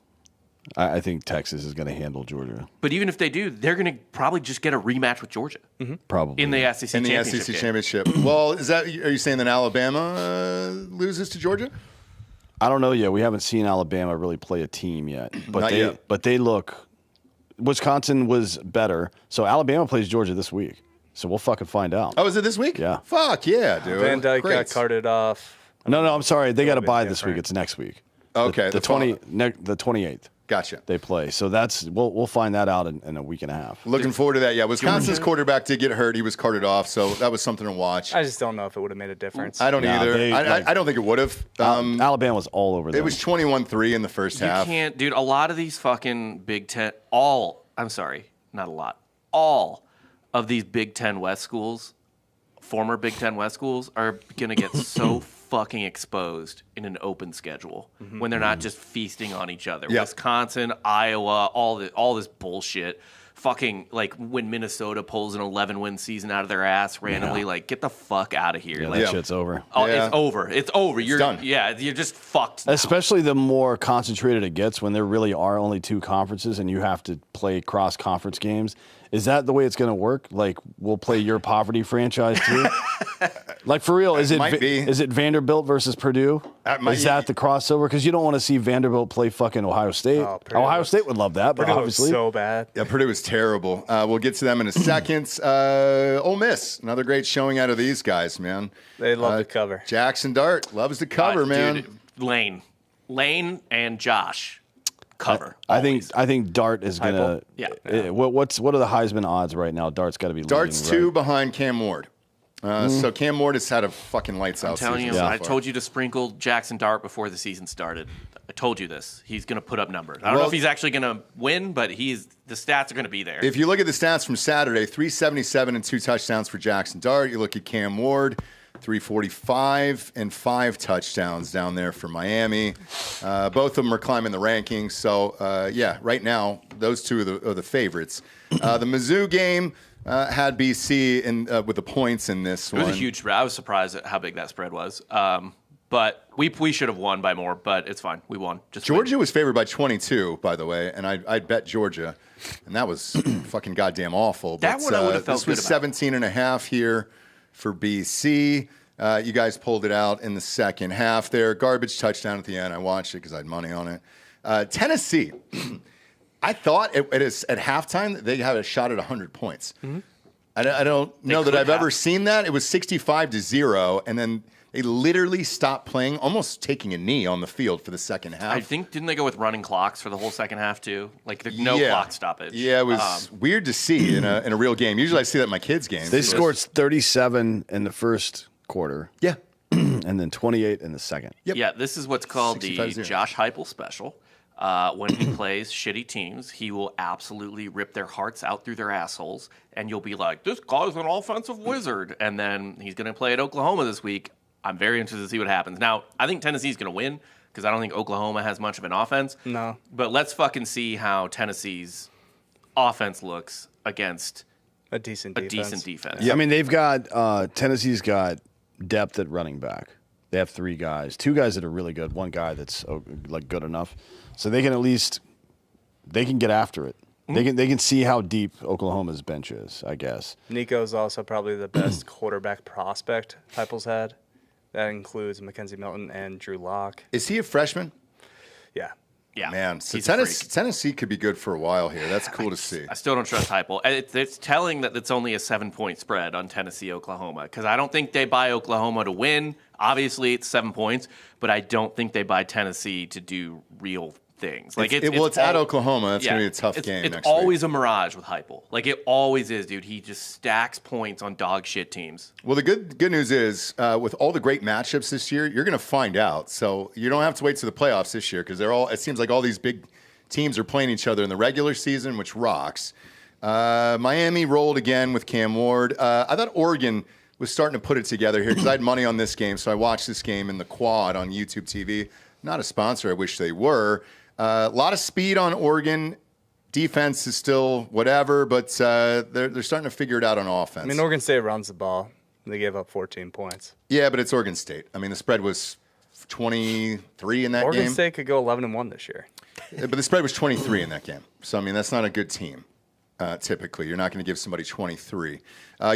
Speaker 4: I think Texas is going to handle Georgia.
Speaker 3: But even if they do, they're going to probably just get a rematch with Georgia
Speaker 4: Probably.
Speaker 3: in the SEC
Speaker 1: In the
Speaker 3: championship.
Speaker 1: SEC
Speaker 3: game.
Speaker 1: championship. Well, are you saying that Alabama loses to Georgia?
Speaker 4: I don't know yet. We haven't seen Alabama really play a team yet.
Speaker 1: Not yet.
Speaker 4: But they look. Wisconsin was better. So Alabama plays Georgia this week. So we'll fucking find out.
Speaker 1: Oh, is it this week?
Speaker 4: Yeah.
Speaker 1: Fuck yeah, dude.
Speaker 2: Van Dyke
Speaker 1: Great.
Speaker 2: got carted off.
Speaker 4: No, I'm sorry. They got to
Speaker 2: bit
Speaker 4: buy this
Speaker 2: different.
Speaker 4: week. It's next week.
Speaker 1: Okay.
Speaker 4: The 28th.
Speaker 1: Gotcha.
Speaker 4: They play. So we'll find that out in a week and a half.
Speaker 1: Looking forward to that. Yeah, Wisconsin's quarterback did get hurt. He was carted off, so that was something to watch.
Speaker 2: I just don't know if it would have made a difference.
Speaker 1: I don't
Speaker 4: Nah,
Speaker 1: either.
Speaker 4: they,
Speaker 1: I don't think it would have.
Speaker 4: Alabama was all over them.
Speaker 1: It was 21-3 in the first
Speaker 3: You
Speaker 1: half.
Speaker 3: can't, dude. A lot of these fucking Big Ten, all of these Big Ten West schools, former Big Ten West schools, are gonna get so fucking exposed in an open schedule when they're not just feasting on each other.
Speaker 1: Yeah.
Speaker 3: Wisconsin, Iowa, all this bullshit. Fucking like when Minnesota pulls an 11-win season out of their ass randomly, like get the fuck out of here.
Speaker 4: Yeah,
Speaker 3: Like,
Speaker 4: that shit's over.
Speaker 3: oh,
Speaker 1: Yeah.
Speaker 3: it's over. It's over. You're
Speaker 1: done.
Speaker 3: Yeah, you're just fucked. now.
Speaker 4: Especially the more concentrated it gets when there really are only two conferences and you have to play cross-conference games. Is that the way it's going to work? Like, we'll play your poverty franchise too? Like, for real, is
Speaker 1: might be.
Speaker 4: it Vanderbilt versus Purdue? Is that the crossover? Because you don't want to see Vanderbilt play fucking Ohio State.
Speaker 2: Oh, Purdue
Speaker 4: Ohio
Speaker 2: was-
Speaker 4: State would love that, but
Speaker 2: Purdue was
Speaker 4: obviously.
Speaker 2: so bad.
Speaker 1: Yeah, Purdue was terrible. We'll get to them in a second. Ole Miss, another great showing out of these guys, man.
Speaker 2: They love to cover.
Speaker 1: Jackson Dart loves to cover, man.
Speaker 3: Dude, Lane, and Josh cover.
Speaker 4: I
Speaker 3: always.
Speaker 4: think Dart is going to.
Speaker 3: Yeah.
Speaker 4: What are the Heisman odds right now? Dart's got to be
Speaker 1: Dart's
Speaker 4: leading,
Speaker 1: 2
Speaker 4: right?
Speaker 1: behind Cam Ward. So Cam Ward has had a fucking lights out
Speaker 3: I'm telling
Speaker 1: season
Speaker 3: you,
Speaker 1: so
Speaker 3: I
Speaker 1: far.
Speaker 3: told you to sprinkle Jackson Dart before the season started. I told you this. He's going to put up numbers. I don't know
Speaker 1: Well-
Speaker 3: if he's actually going to win, but the stats are going to be there.
Speaker 1: If you look at the stats from Saturday, 377 and 2 touchdowns for Jackson Dart. You look at Cam Ward, 345 and 5 touchdowns down there for Miami. Both of them are climbing the rankings. So, yeah, right now, those two are the favorites. The Mizzou game had BC with the points in this
Speaker 3: It
Speaker 1: one.
Speaker 3: was a huge spread. I was surprised at how big that spread was. But we should have won by more, but it's fine. We won. Just win.
Speaker 1: Georgia was favored by 22, by the way, and I'd bet Georgia, and that was fucking goddamn awful.
Speaker 3: That
Speaker 1: But,
Speaker 3: one I would've felt
Speaker 1: This was
Speaker 3: good about.
Speaker 1: 17 and a half here for BC. You guys pulled it out in the second half there. Garbage touchdown at the end. I watched it because I had money on it. Tennessee, I thought at halftime they had a shot at 100 points. I don't know that
Speaker 3: could
Speaker 1: I've ever
Speaker 3: have.
Speaker 1: seen that. It was 65-0, and then they literally stopped playing, almost taking a knee on the field for the second half.
Speaker 3: I think, didn't they go with running clocks for the whole second half, too? Like, there's no clock stoppage.
Speaker 1: Yeah, it was weird to see in a real game. Usually I see that in my kids' games.
Speaker 4: They scored 37 in the first quarter
Speaker 1: Yeah.
Speaker 4: and then 28 in the second.
Speaker 1: Yep.
Speaker 3: Yeah, this is what's called the
Speaker 1: 65-0.
Speaker 3: Josh Heupel special. When he plays shitty teams, he will absolutely rip their hearts out through their assholes, and you'll be like, this guy's an offensive wizard. And then he's going to play at Oklahoma this week. I'm very interested to see what happens. Now, I think Tennessee's going to win because I don't think Oklahoma has much of an offense.
Speaker 2: No.
Speaker 3: But let's fucking see how Tennessee's offense looks against
Speaker 2: A decent
Speaker 3: a
Speaker 2: defense.
Speaker 3: decent defense.
Speaker 4: Yeah, I mean, they've got Tennessee's got depth at running back. They have 3 guys, 2 guys that are really good, 1 guy that's like good enough, so they can at least get after it. They can see how deep Oklahoma's bench is, I guess.
Speaker 2: Nico's also probably the best quarterback prospect Heupel's had. That includes Mackenzie Milton and Drew Lock.
Speaker 1: Is he a freshman?
Speaker 2: Yeah.
Speaker 3: Yeah,
Speaker 1: Man, so
Speaker 3: he's a freak.
Speaker 1: Tennessee could be good for a while here. That's cool to see.
Speaker 3: I still don't trust Heupel. It's telling that it's only a 7-point spread on Tennessee, Oklahoma, because I don't think they buy Oklahoma to win. Obviously, it's 7 points, but I don't think they buy Tennessee to do real things. Like
Speaker 1: it's at Oklahoma. That's going to be a tough game
Speaker 3: It's
Speaker 1: next
Speaker 3: always
Speaker 1: week.
Speaker 3: a mirage with Heupel. Like, it always is, dude. He just stacks points on dog shit teams.
Speaker 1: Well, the good news is with all the great matchups this year, you're going to find out. So you don't have to wait to the playoffs this year because it seems like all these big teams are playing each other in the regular season, which rocks. Miami rolled again with Cam Ward. I thought Oregon was starting to put it together here because I had money on this game, so I watched this game in the quad on YouTube TV. Not a sponsor. I wish they were. A lot of speed on Oregon. Defense is still whatever, but they're starting to figure it out on offense.
Speaker 2: I mean, Oregon State runs the ball. They gave up 14 points.
Speaker 1: Yeah, but it's Oregon State. I mean, the spread was 23 in that game.
Speaker 2: Oregon State could go 11-1 this year.
Speaker 1: But the spread was 23 in that game. So, I mean, that's not a good team, typically. You're not going to give somebody 23.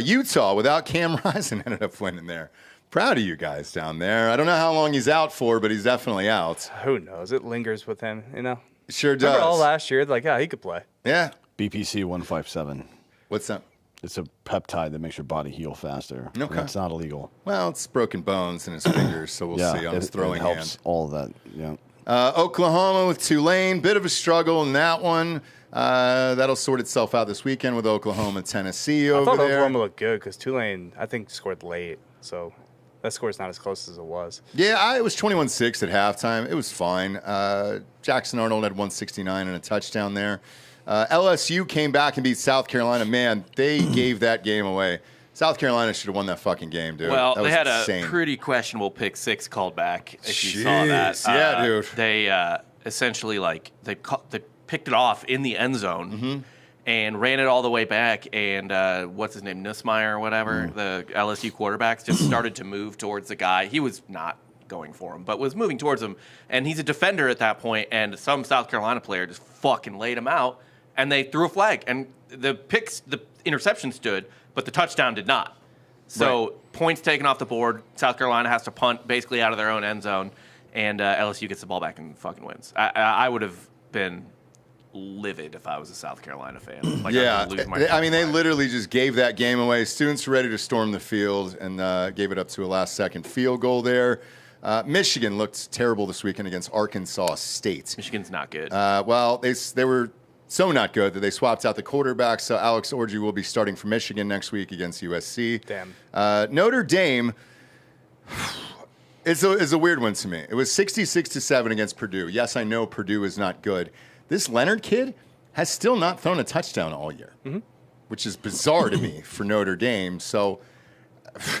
Speaker 1: Utah, without Cam Rising, ended up winning there. Proud of you guys down there. I don't know how long he's out for, but he's definitely out.
Speaker 2: Who knows? It lingers with him, you know?
Speaker 1: It sure does.
Speaker 2: Remember all last year? Like, yeah, he could play.
Speaker 1: Yeah.
Speaker 4: BPC 157.
Speaker 1: What's that?
Speaker 4: It's a peptide that makes your body heal faster.
Speaker 1: Okay.
Speaker 4: That's not illegal.
Speaker 1: Well, it's broken bones in his fingers, so we'll see on his throwing
Speaker 4: it helps
Speaker 1: hand.
Speaker 4: all of that. Yeah.
Speaker 1: Oklahoma with Tulane. Bit of a struggle in that one. That'll sort itself out this weekend with Oklahoma, Tennessee over
Speaker 2: I thought
Speaker 1: there.
Speaker 2: Oklahoma looked good because Tulane, I think, scored late. So that score's not as close as it was.
Speaker 1: Yeah, it was 21-6 at halftime. It was fine. Jackson Arnold had 169 and a touchdown there. LSU came back and beat South Carolina. Man, they gave that game away. South Carolina should have won that fucking game, dude.
Speaker 3: Well,
Speaker 1: that
Speaker 3: they
Speaker 1: was
Speaker 3: had
Speaker 1: insane.
Speaker 3: a pretty questionable pick six called back. If you saw that,
Speaker 1: Jeez, yeah, dude.
Speaker 3: They essentially they picked it off in the end zone and ran it all the way back. And what's his name, Nussmeier or whatever, the LSU quarterbacks just started to move towards the guy. He was not going for him, but was moving towards him. And he's a defender at that point. And some South Carolina player just fucking laid him out. And they threw a flag, and the interception stood, but the touchdown did not. So points taken off the board. South Carolina has to punt basically out of their own end zone, and LSU gets the ball back and fucking wins. I would have been livid if I was a South Carolina fan. Like,
Speaker 1: Yeah,
Speaker 3: I'd lose my
Speaker 1: I mean, they literally just gave that game away. Students were ready to storm the field and gave it up to a last-second field goal there. Michigan looked terrible this weekend against Arkansas State.
Speaker 3: Michigan's not good.
Speaker 1: Well, they were so not good that they swapped out the quarterback. So Alex Orji will be starting for Michigan next week against USC.
Speaker 2: Damn.
Speaker 1: Notre Dame is a weird one to me. It was 66-7 against Purdue. Yes, I know Purdue is not good. This Leonard kid has still not thrown a touchdown all year, which is bizarre to me for Notre Dame. So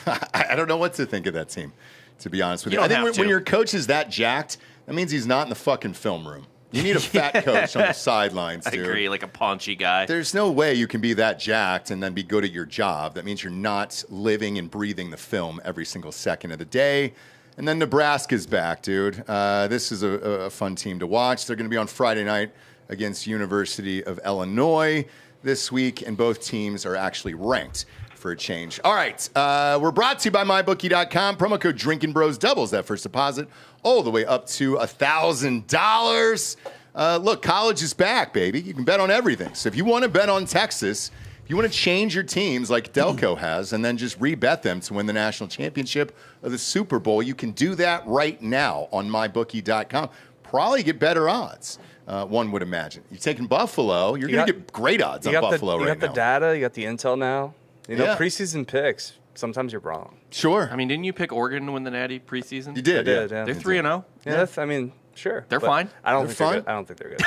Speaker 1: I don't know what to think of that team, to be honest with you. I think when your coach is that jacked, that means he's not in the fucking film room. You need a fat coach on the sidelines, dude.
Speaker 3: I agree, like a paunchy guy.
Speaker 1: There's no way you can be that jacked and then be good at your job. That means you're not living and breathing the film every single second of the day. And then Nebraska's back, dude. This is a fun team to watch. They're going to be on Friday night against University of Illinois this week, and both teams are actually ranked for a change. All right, we're brought to you by MyBookie.com. Promo code Drinkin Bros doubles that first deposit all the way up to $1,000. Look, college is back, baby. You can bet on everything. So if you want to bet on Texas, if you want to change your teams like Delco has and then just rebet them to win the national championship or the Super Bowl, you can do that right now on MyBookie.com. Probably get better odds, one would imagine. You're taking Buffalo, you're going to get great odds on Buffalo right now.
Speaker 2: You got the data, you got the intel now. You know,
Speaker 1: Yeah.
Speaker 2: preseason picks, sometimes you're wrong.
Speaker 1: Sure.
Speaker 3: I mean, didn't you pick Oregon to win the Natty preseason?
Speaker 1: You did,
Speaker 2: I did, yeah.
Speaker 3: They're 3-0.
Speaker 2: Yeah, I mean, sure.
Speaker 3: They're
Speaker 2: but
Speaker 3: fine.
Speaker 2: I don't
Speaker 1: They're
Speaker 2: think they're
Speaker 1: fine?
Speaker 2: good. I don't think they're good.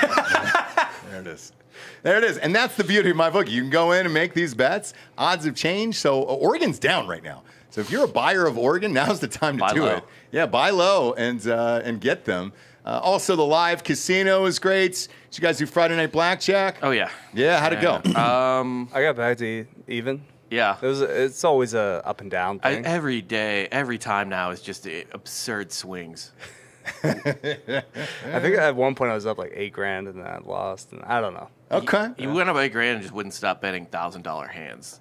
Speaker 1: There it is. There it is. And that's the beauty of MyBookie. You can go in and make these bets. Odds have changed. So Oregon's down right now. So if you're a buyer of Oregon, now's the time to
Speaker 3: Buy
Speaker 1: do
Speaker 3: low.
Speaker 1: it. Yeah, buy low and get them. Also, the live casino is great. Did you guys do Friday Night Blackjack?
Speaker 3: Oh, yeah.
Speaker 1: Yeah, how'd it go?
Speaker 2: I got back to even.
Speaker 3: Yeah.
Speaker 2: It's always a up and down thing.
Speaker 3: Every day, every time now is just absurd swings.
Speaker 2: I think at one point I was up like $8,000 and then I lost, and I don't know.
Speaker 1: Okay.
Speaker 3: You went up $8,000 and just wouldn't stop betting $1,000 hands.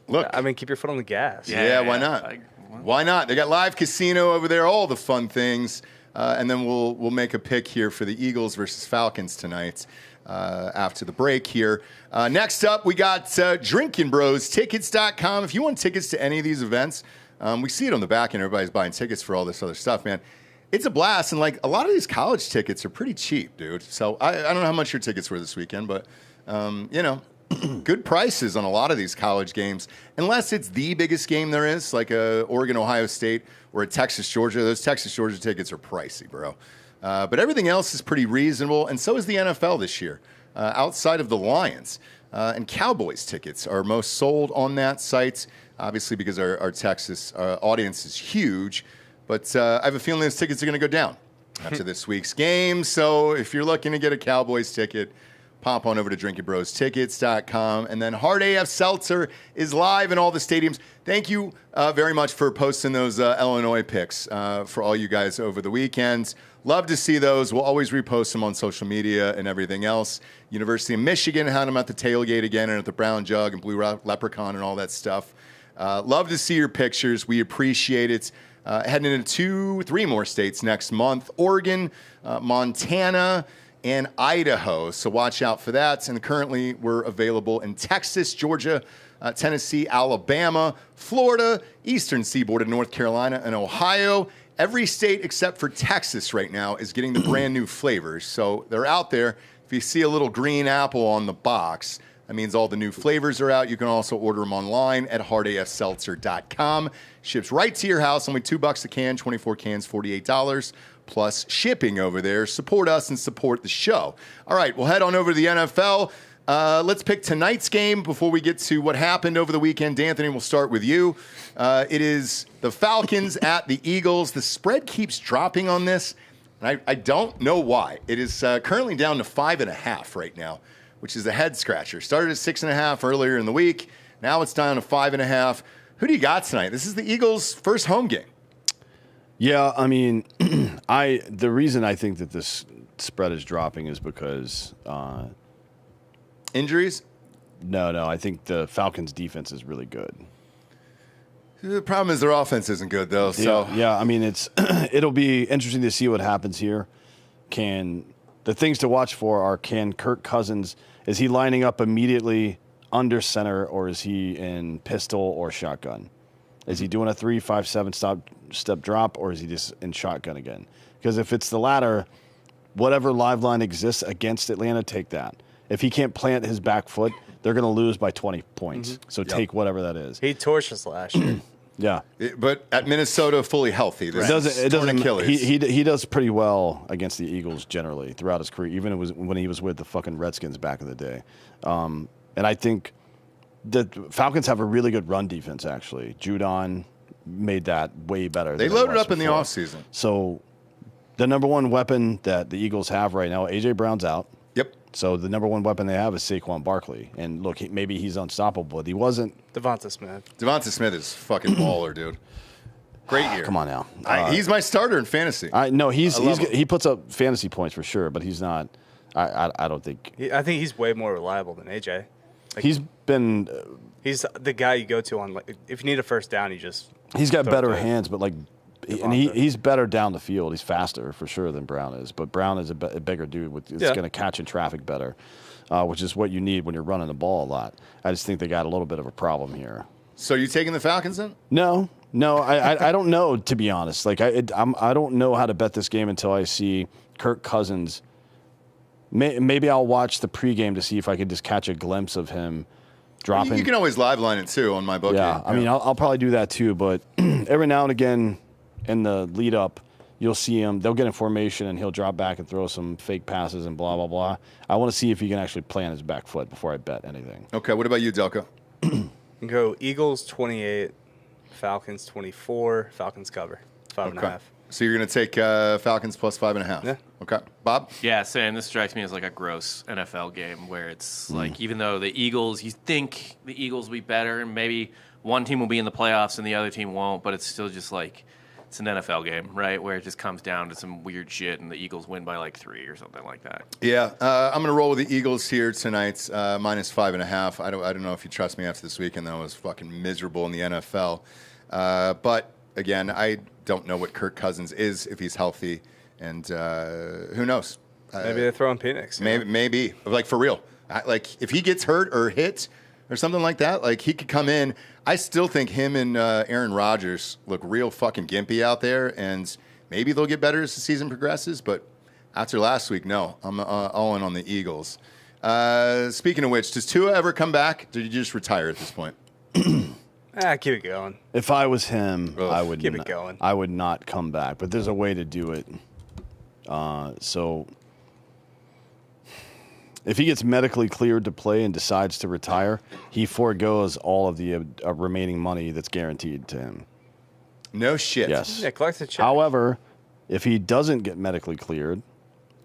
Speaker 1: Look,
Speaker 2: I mean, keep your foot on the gas.
Speaker 1: Yeah, why not? Why not? They got live casino over there, all the fun things. And then we'll make a pick here for the Eagles versus Falcons tonight after the break here. Next up, we got Drinkin Bros, tickets.com. If you want tickets to any of these events, we see it on the back end. Everybody's buying tickets for all this other stuff, man. It's a blast. And like a lot of these college tickets are pretty cheap, dude. So I don't know how much your tickets were this weekend, but you know, good prices on a lot of these college games, unless it's the biggest game there is, like a Oregon, Ohio State, or a Texas, Georgia. Those Texas, Georgia tickets are pricey, bro. But everything else is pretty reasonable, and so is the NFL this year, outside of the Lions. And Cowboys tickets are most sold on that site, obviously because our Texas audience is huge. But I have a feeling those tickets are going to go down after this week's game. So if you're looking to get a Cowboys ticket, pop on over to drinkinbrostickets.com. And then Hard AF Seltzer is live in all the stadiums. Thank you very much for posting those Illinois picks for all you guys over the weekends. Love to see those. We'll always repost them on social media and everything else. University of Michigan had them at the tailgate again and at the Brown Jug and Blue Leprechaun and all that stuff. Love to see your pictures. We appreciate it. Heading into 3 more states next month: Oregon, Montana, and Idaho. So watch out for that. And currently we're available in Texas, Georgia, Tennessee, Alabama, Florida, Eastern Seaboard of North Carolina, and Ohio. Every state except for Texas right now is getting the brand new flavors. So they're out there. If you see a little green apple on the box, that means all the new flavors are out. You can also order them online at hardafseltzer.com. Ships right to your house. Only $2 a can, 24 cans, $48. Plus shipping over there. Support us and support the show. All right, we'll head on over to the NFL. Let's pick tonight's game before we get to what happened over the weekend. D'Anthony, we'll start with you. It is the Falcons at the Eagles. The spread keeps dropping on this, and I don't know why. It is currently down to 5.5 right now, which is a head scratcher. Started at 6.5 earlier in the week. Now it's down to 5.5. Who do you got tonight? This is the Eagles' first home game.
Speaker 4: Yeah, I mean, the reason I think that this spread is dropping is because
Speaker 1: injuries.
Speaker 4: No, I think the Falcons' defense is really good.
Speaker 1: The problem is their offense isn't good though. So
Speaker 4: yeah, I mean it'll be interesting to see what happens here. The things to watch for are, can Kirk Cousins, is he lining up immediately under center, or is he in pistol or shotgun? Is he doing a 3, 5, 7 step drop, or is he just in shotgun again? Because if it's the latter, whatever live line exists against Atlanta, take that. If he can't plant his back foot, they're going to lose by 20 points. Mm-hmm. So take whatever that is.
Speaker 2: He torched us last year.
Speaker 4: Yeah.
Speaker 1: But at Minnesota, fully healthy.
Speaker 4: It doesn't he does pretty well against the Eagles generally throughout his career, even when he was with the fucking Redskins back in the day. And I think the Falcons have a really good run defense, actually. Judon made that way better.
Speaker 1: They loaded up in the offseason.
Speaker 4: So the number one weapon that the Eagles have right now, A.J. Brown's out.
Speaker 1: Yep.
Speaker 4: So the number one weapon they have is Saquon Barkley. And look, maybe he's unstoppable, but he wasn't.
Speaker 2: Devonta Smith.
Speaker 1: Devonta Smith is fucking baller, dude. Great year.
Speaker 4: Come on now.
Speaker 1: He's my starter in fantasy.
Speaker 4: He puts up fantasy points for sure, but he's not. I don't think.
Speaker 2: I think he's way more reliable than AJ.
Speaker 4: He's been.
Speaker 2: He's the guy you go to on if you need a first down,
Speaker 4: He's got better hands, but he's better down the field. He's faster for sure than Brown is, but Brown is a bigger dude that's going to catch in traffic better, which is what you need when you're running the ball a lot. I just think they got a little bit of a problem here.
Speaker 1: So you taking the Falcons then?
Speaker 4: No, I don't know, to be honest. I don't know how to bet this game until I see Kirk Cousins. Maybe I'll watch the pregame to see if I can just catch a glimpse of him dropping.
Speaker 1: You can always live line it too on my bookie.
Speaker 4: Yeah, I mean, I'll probably do that too. But every now and again in the lead up, you'll see him. They'll get in formation and he'll drop back and throw some fake passes and blah, blah, blah. I want to see if he can actually play on his back foot before I bet anything.
Speaker 1: Okay, what about you, Delco?
Speaker 2: Go Eagles 28, Falcons 24, Falcons cover 5.5.
Speaker 1: So you're going to take Falcons plus 5.5.
Speaker 2: Yeah.
Speaker 1: Okay. Bob?
Speaker 3: Yeah, Sam, this strikes me as like a gross NFL game where it's like, even though the Eagles, you think the Eagles will be better and maybe one team will be in the playoffs and the other team won't, but it's still just like, it's an NFL game, right? Where it just comes down to some weird shit and the Eagles win by like 3 or something like that.
Speaker 1: Yeah. I'm going to roll with the Eagles here tonight, minus 5.5. I don't know if you trust me after this weekend. That was fucking miserable in the NFL. But again, I don't know what Kirk Cousins is if he's healthy, and who knows?
Speaker 2: Maybe they're throwing Penix.
Speaker 1: Maybe, like for real. Like if he gets hurt or hit or something like that, like he could come in. I still think him and Aaron Rodgers look real fucking gimpy out there, and maybe they'll get better as the season progresses. But after last week, no, I'm all in on the Eagles. Speaking of which, does Tua ever come back? Did you just retire at this point?
Speaker 2: Keep it going.
Speaker 4: If I was him, I would
Speaker 2: keep it going.
Speaker 4: I would not come back, but there's a way to do it. So if he gets medically cleared to play and decides to retire, he foregoes all of the remaining money that's guaranteed to him.
Speaker 1: No shit.
Speaker 4: Yes.
Speaker 2: Yeah, collect the check.
Speaker 4: However, if he doesn't get medically cleared,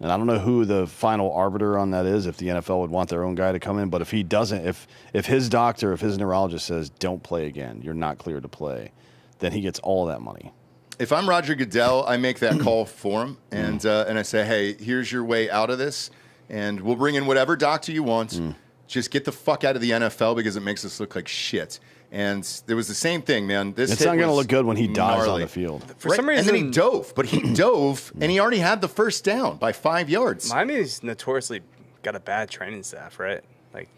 Speaker 4: and I don't know who the final arbiter on that is, if the NFL would want their own guy to come in, but if he doesn't, if his doctor, if his neurologist says, don't play again, you're not cleared to play, then he gets all that money.
Speaker 1: If I'm Roger Goodell, I make that call for him, and I say, hey, here's your way out of this, and we'll bring in whatever doctor you want. Just get the fuck out of the NFL because it makes us look like shit. And there was the same thing, man. It's
Speaker 4: not going to look good when he dies on the field.
Speaker 2: For some reason,
Speaker 1: and then he dove, but he dove, and he already had the first down by 5 yards.
Speaker 2: Miami's notoriously got a bad training staff, right? Like,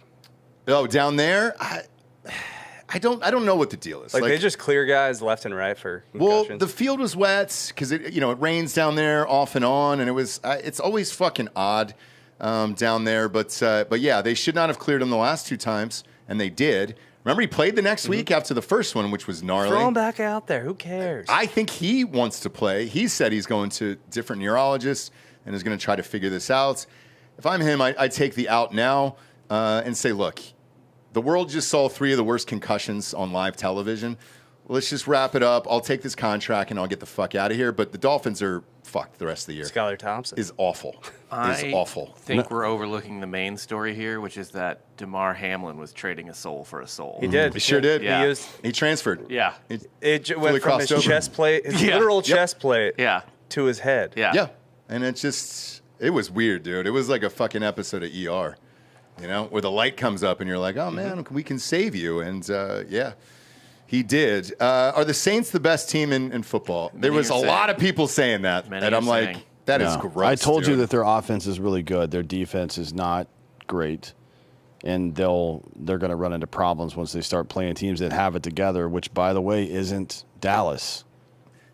Speaker 1: down there, I don't know what the deal is.
Speaker 2: Like they just clear guys left and right for concussions.
Speaker 1: Well, the field was wet because it rains down there off and on, and it's always fucking odd down there. But yeah, they should not have cleared him the last 2 times, and they did. Remember, he played the next week after the first one, which was gnarly.
Speaker 2: Throw him back out there. Who cares?
Speaker 1: I think he wants to play. He said he's going to different neurologists and is going to try to figure this out. If I'm him, I take the out now and say, look, the world just saw 3 of the worst concussions on live television. Let's just wrap it up. I'll take this contract and I'll get the fuck out of here. But the Dolphins are fucked the rest of the year.
Speaker 2: Skylar Thompson
Speaker 1: is awful.
Speaker 3: I think we're overlooking the main story here, which is that DeMar Hamlin was trading a soul for a soul.
Speaker 2: He did.
Speaker 1: He sure did.
Speaker 3: Yeah.
Speaker 1: He transferred.
Speaker 3: Yeah.
Speaker 2: It went from his chest plate, his literal chest plate, to his head.
Speaker 3: Yeah.
Speaker 1: Yeah. And it was weird, dude. It was like a fucking episode of ER, where the light comes up and you're like, oh, man, we can save you. And, yeah. He did. Are the Saints the best team in football? There was a lot of people saying that. And I'm like, that is gross.
Speaker 4: I told you
Speaker 1: dude.
Speaker 4: that their offense is really good. Their defense is not great. And they're going to run into problems once they start playing teams that have it together, which, by the way, isn't Dallas.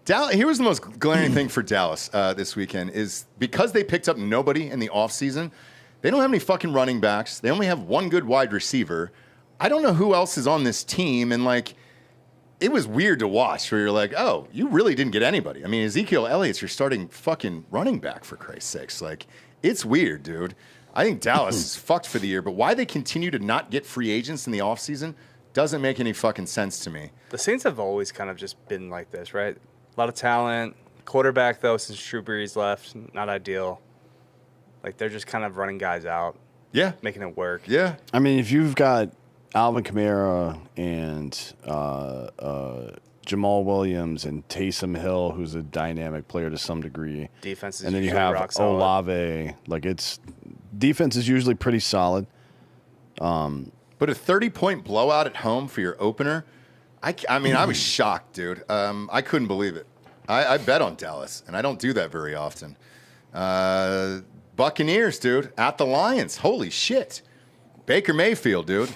Speaker 1: Here was the most glaring thing for Dallas this weekend is because they picked up nobody in the offseason, they don't have any fucking running backs. They only have one good wide receiver. I don't know who else is on this team. And, it was weird to watch where you're like, oh, you really didn't get anybody. I mean, Ezekiel Elliott's your starting fucking running back, for Christ's sakes. It's weird, dude. I think Dallas is fucked for the year, but why they continue to not get free agents in the offseason doesn't make any fucking sense to me.
Speaker 2: The Saints have always kind of just been like this, right? A lot of talent. Quarterback, though, since Drew Brees left, not ideal. They're just kind of running guys out.
Speaker 1: Yeah.
Speaker 2: Making it work.
Speaker 1: Yeah.
Speaker 4: I mean, if you've got Alvin Kamara and Jamal Williams and Taysom Hill, who's a dynamic player to some degree.
Speaker 2: Defense is
Speaker 4: and then you
Speaker 2: usually
Speaker 4: have
Speaker 2: rock solid.
Speaker 4: Olave. Defense is usually pretty solid.
Speaker 1: But a 30-point blowout at home for your opener, I mean, I was shocked, dude. I couldn't believe it. I bet on Dallas, and I don't do that very often. Buccaneers, dude, at the Lions. Holy shit. Baker Mayfield, dude.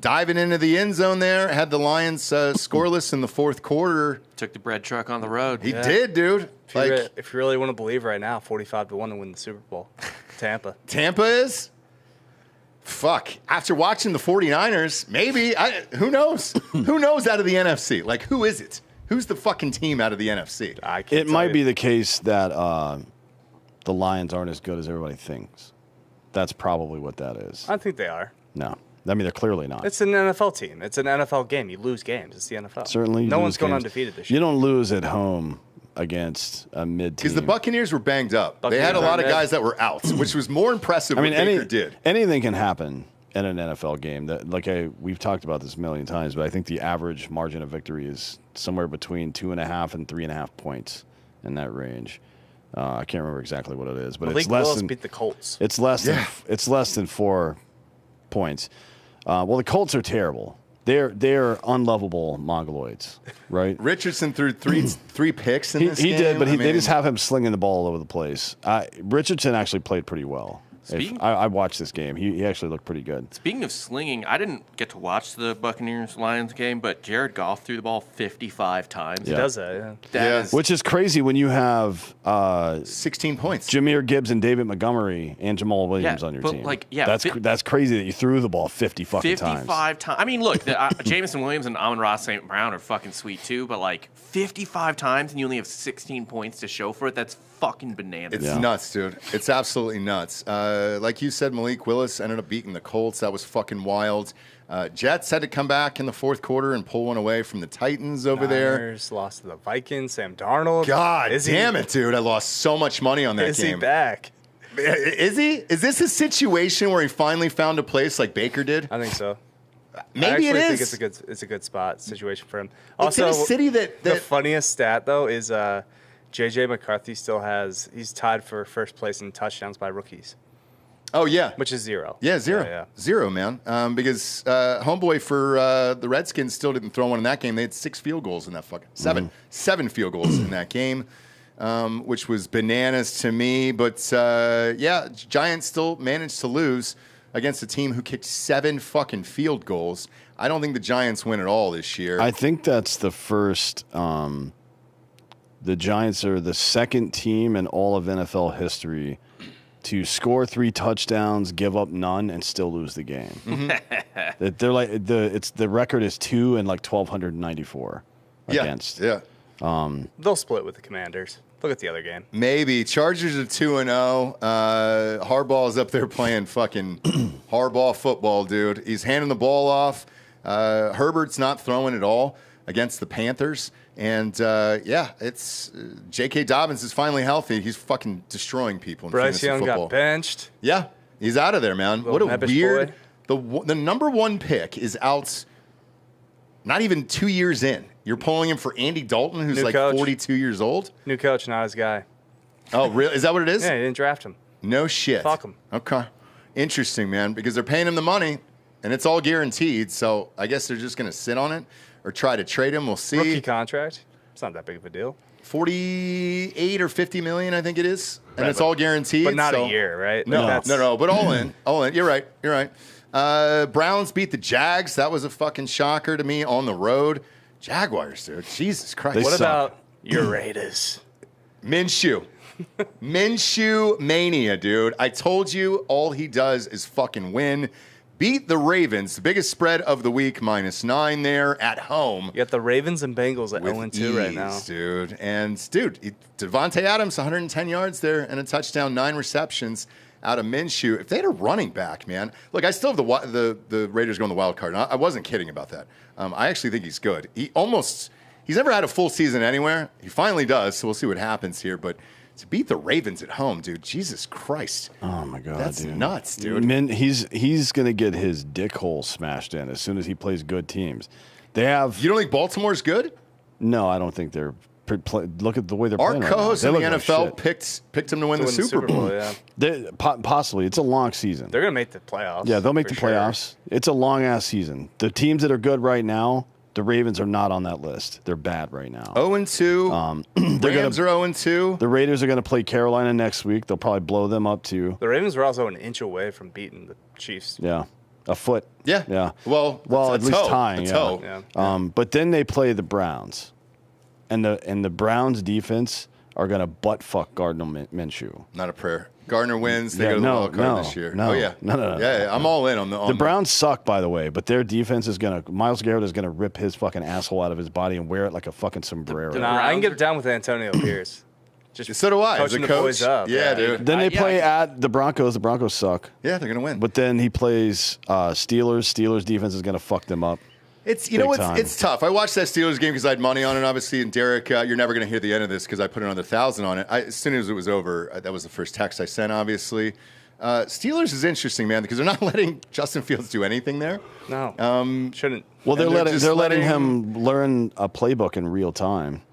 Speaker 1: Diving into the end zone there, had the Lions scoreless in the fourth quarter.
Speaker 3: Took the bread truck on the road.
Speaker 1: He did, dude.
Speaker 2: If you really want to believe right now, 45-1 to win the Super Bowl. Tampa.
Speaker 1: Tampa is? Fuck. After watching the 49ers, maybe. Who knows? Who knows out of the NFC? Who is it? Who's the fucking team out of the NFC?
Speaker 4: It might be the case that the Lions aren't as good as everybody thinks. That's probably what that is.
Speaker 2: I think they are.
Speaker 4: No. I mean, they're clearly not.
Speaker 2: It's an NFL team. It's an NFL game. You lose games. It's the NFL.
Speaker 4: Certainly.
Speaker 2: No one's going undefeated this year.
Speaker 4: You don't lose at home against a mid-team.
Speaker 1: Because the Buccaneers were banged up. They had a lot of guys that were out, which was more impressive what Baker did.
Speaker 4: Anything can happen in an NFL game. We've talked about this a million times, but I think the average margin of victory is somewhere between 2.5 and 3.5 points in that range. I can't remember exactly what it is, but it's less than
Speaker 2: beat the Colts.
Speaker 4: It's less than 4 points. Well, the Colts are terrible. They're unlovable mongoloids, right?
Speaker 1: Richardson threw three picks in this
Speaker 4: He
Speaker 1: game.
Speaker 4: did, but they just have him slinging the ball all over the place. Richardson actually played pretty well. I watched this game. He actually looked pretty good.
Speaker 3: Speaking of slinging, I didn't get to watch the Buccaneers-Lions game, but Jared Goff threw the ball 55 times.
Speaker 2: He does that,
Speaker 1: Yeah.
Speaker 4: Which is crazy when you have
Speaker 1: 16 points.
Speaker 4: Jameer Gibbs and David Montgomery and Jamal Williams on your team. That's crazy that you threw the ball 50 fucking times.
Speaker 3: 55 times. I mean, look, Jameson Williams and Amon-Ra St. Brown are fucking sweet too, but like 55 times and you only have 16 points to show for it, that's fucking bananas.
Speaker 1: It's nuts, dude. It's absolutely nuts. Like you said, Malik Willis ended up beating the Colts. That was fucking wild. Jets had to come back in the fourth quarter and pull one away from the Titans over
Speaker 2: Niners lost to the Vikings. Sam Darnold.
Speaker 1: God damn it, dude. I lost so much money on that game.
Speaker 2: Is he back?
Speaker 1: Is he? Is this a situation where he finally found a place like Baker did?
Speaker 2: I think so.
Speaker 1: Maybe it is.
Speaker 2: I actually think it's a good spot situation for him.
Speaker 1: It's
Speaker 2: Also,
Speaker 1: in a city that
Speaker 2: the funniest stat though is J.J. McCarthy he's tied for first place in touchdowns by rookies.
Speaker 1: Oh, yeah.
Speaker 2: Which is 0.
Speaker 1: Yeah, 0.
Speaker 2: Yeah.
Speaker 1: 0, man. Because homeboy for the Redskins still didn't throw one in that game. They had 6 field goals in that fucking 7 field goals in that game, which was bananas to me. But Giants still managed to lose against a team who kicked 7 fucking field goals. I don't think the Giants win at all this year.
Speaker 4: I think that's the first. The Giants are the second team in all of NFL history to score 3 touchdowns, give up none, and still lose the game. Mm-hmm. They're like the record is 2 and like 1,294 against.
Speaker 1: Yeah.
Speaker 2: They'll split with the Commanders. Look at the other game.
Speaker 1: Maybe. Chargers are 2-0. Harbaugh's up there playing fucking hardball football, dude. He's handing the ball off. Herbert's not throwing at all against the Panthers. And, it's J.K. Dobbins is finally healthy. He's fucking destroying people in
Speaker 2: Bryce
Speaker 1: fantasy
Speaker 2: Young
Speaker 1: football.
Speaker 2: got benched.
Speaker 1: Yeah, he's out of there, man. What a
Speaker 2: nebbish
Speaker 1: weird...
Speaker 2: boy.
Speaker 1: The number 1 pick is out not even 2 years in. You're pulling him for Andy Dalton, who's
Speaker 2: New coach.
Speaker 1: 42 years old?
Speaker 2: New coach, not his guy.
Speaker 1: Oh, really? Is that what it is?
Speaker 2: Yeah, he didn't draft him.
Speaker 1: No shit.
Speaker 2: Fuck him.
Speaker 1: Okay. Interesting, man, because they're paying him the money, and it's all guaranteed, so I guess they're just going to sit on it or try to trade him. We'll see.
Speaker 2: Rookie contract. It's not that big of a deal.
Speaker 1: 48 or 50 million, I think it is, and
Speaker 2: Right,
Speaker 1: it's all guaranteed.
Speaker 2: But not a year, right?
Speaker 1: No,
Speaker 2: Like,
Speaker 1: no, but all in. All in. You're right. Browns beat the Jags. That was a fucking shocker to me on the road. Jaguars, dude. Jesus Christ.
Speaker 2: What about your Raiders?
Speaker 1: Minshew. Minshew mania, dude. I told you all he does is fucking win. Beat the Ravens, the biggest spread of the week, -9 there at home.
Speaker 2: You got the Ravens and Bengals at
Speaker 1: With
Speaker 2: 0-2 right now.
Speaker 1: dude. And, Devontae Adams, 110 yards there and a touchdown, 9 receptions out of Minshew. If they had a running back, man. Look, I still have the Raiders going the wild card. And I wasn't kidding about that. I actually think he's good. He's never had a full season anywhere. He finally does, so we'll see what happens here. But to beat the Ravens at home, dude, Jesus Christ.
Speaker 4: Oh, my God,
Speaker 1: That's
Speaker 4: dude.
Speaker 1: nuts, dude.
Speaker 4: He's going to get his dick hole smashed in as soon as he plays good teams.
Speaker 1: You don't think Baltimore's good?
Speaker 4: No, I don't think they're look at the way they're
Speaker 1: Our
Speaker 4: playing right
Speaker 1: co-host
Speaker 4: now.
Speaker 1: in the
Speaker 4: They look like
Speaker 1: NFL
Speaker 4: shit.
Speaker 1: picked him to win the Super Bowl.
Speaker 2: Yeah.
Speaker 4: Possibly. It's a long season.
Speaker 2: They're going to make the playoffs.
Speaker 4: Yeah, they'll make
Speaker 2: for
Speaker 4: the
Speaker 2: sure.
Speaker 4: playoffs. It's a long-ass season. The teams that are good right now, the Ravens are not on that list. They're bad right now.
Speaker 1: 0-2. Rams are 0-2.
Speaker 4: The Raiders are going to play Carolina next week. They'll probably blow them up too.
Speaker 2: The Ravens were also an inch away from beating the Chiefs.
Speaker 4: Yeah. A foot.
Speaker 1: Yeah.
Speaker 4: Yeah.
Speaker 1: Well,
Speaker 4: at least
Speaker 1: toe.
Speaker 4: tying.
Speaker 1: A toe.
Speaker 2: Yeah.
Speaker 4: But then they play the Browns. And the Browns defense are going to butt fuck Gardner Minshew.
Speaker 1: Not a prayer. Gardner wins. They
Speaker 4: Yeah,
Speaker 1: go to the
Speaker 4: no,
Speaker 1: wild card
Speaker 4: no,
Speaker 1: this year.
Speaker 4: no,
Speaker 1: Oh, yeah.
Speaker 4: no.
Speaker 1: Yeah, I'm all in on
Speaker 4: The Browns suck, by the way, but their defense is going to – Myles Garrett is going to rip his fucking asshole out of his body and wear it like a fucking sombrero.
Speaker 2: Nah, I can get down with Antonio Pierce. Just
Speaker 1: So do I. As a
Speaker 2: coaching the
Speaker 1: coach.
Speaker 2: boys up.
Speaker 1: Yeah, dude.
Speaker 4: Then they
Speaker 3: Yeah,
Speaker 4: play at the Broncos. The Broncos suck.
Speaker 1: Yeah, they're going to win.
Speaker 4: But then he plays Steelers. Steelers defense is going to fuck them up.
Speaker 1: It's
Speaker 4: Big time.
Speaker 1: it's tough. I watched that Steelers game because I had money on it, obviously. And Derek, you're never going to hear the end of this because I put another 1,000 on it. As soon as it was over, that was the first text I sent, obviously. Steelers is interesting, man, because they're not letting Justin Fields do anything there.
Speaker 2: No. Shouldn't.
Speaker 4: Well, they're
Speaker 1: And they're
Speaker 4: letting
Speaker 1: just
Speaker 4: him learn a playbook in real time,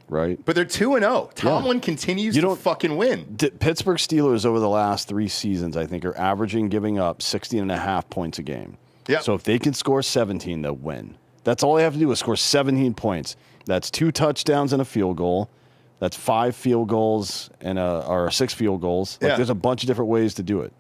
Speaker 4: right?
Speaker 1: But they're 2-0. Tomlin continues to fucking win.
Speaker 4: Pittsburgh Steelers over the last 3 seasons, I think, are averaging giving up 60.5 points a game.
Speaker 1: Yeah.
Speaker 4: So if they can score 17, they'll win. That's all they have to do is score 17 points. That's 2 touchdowns and a field goal. That's 5 field goals or 6 field goals. Like, there's a bunch of different ways to do it.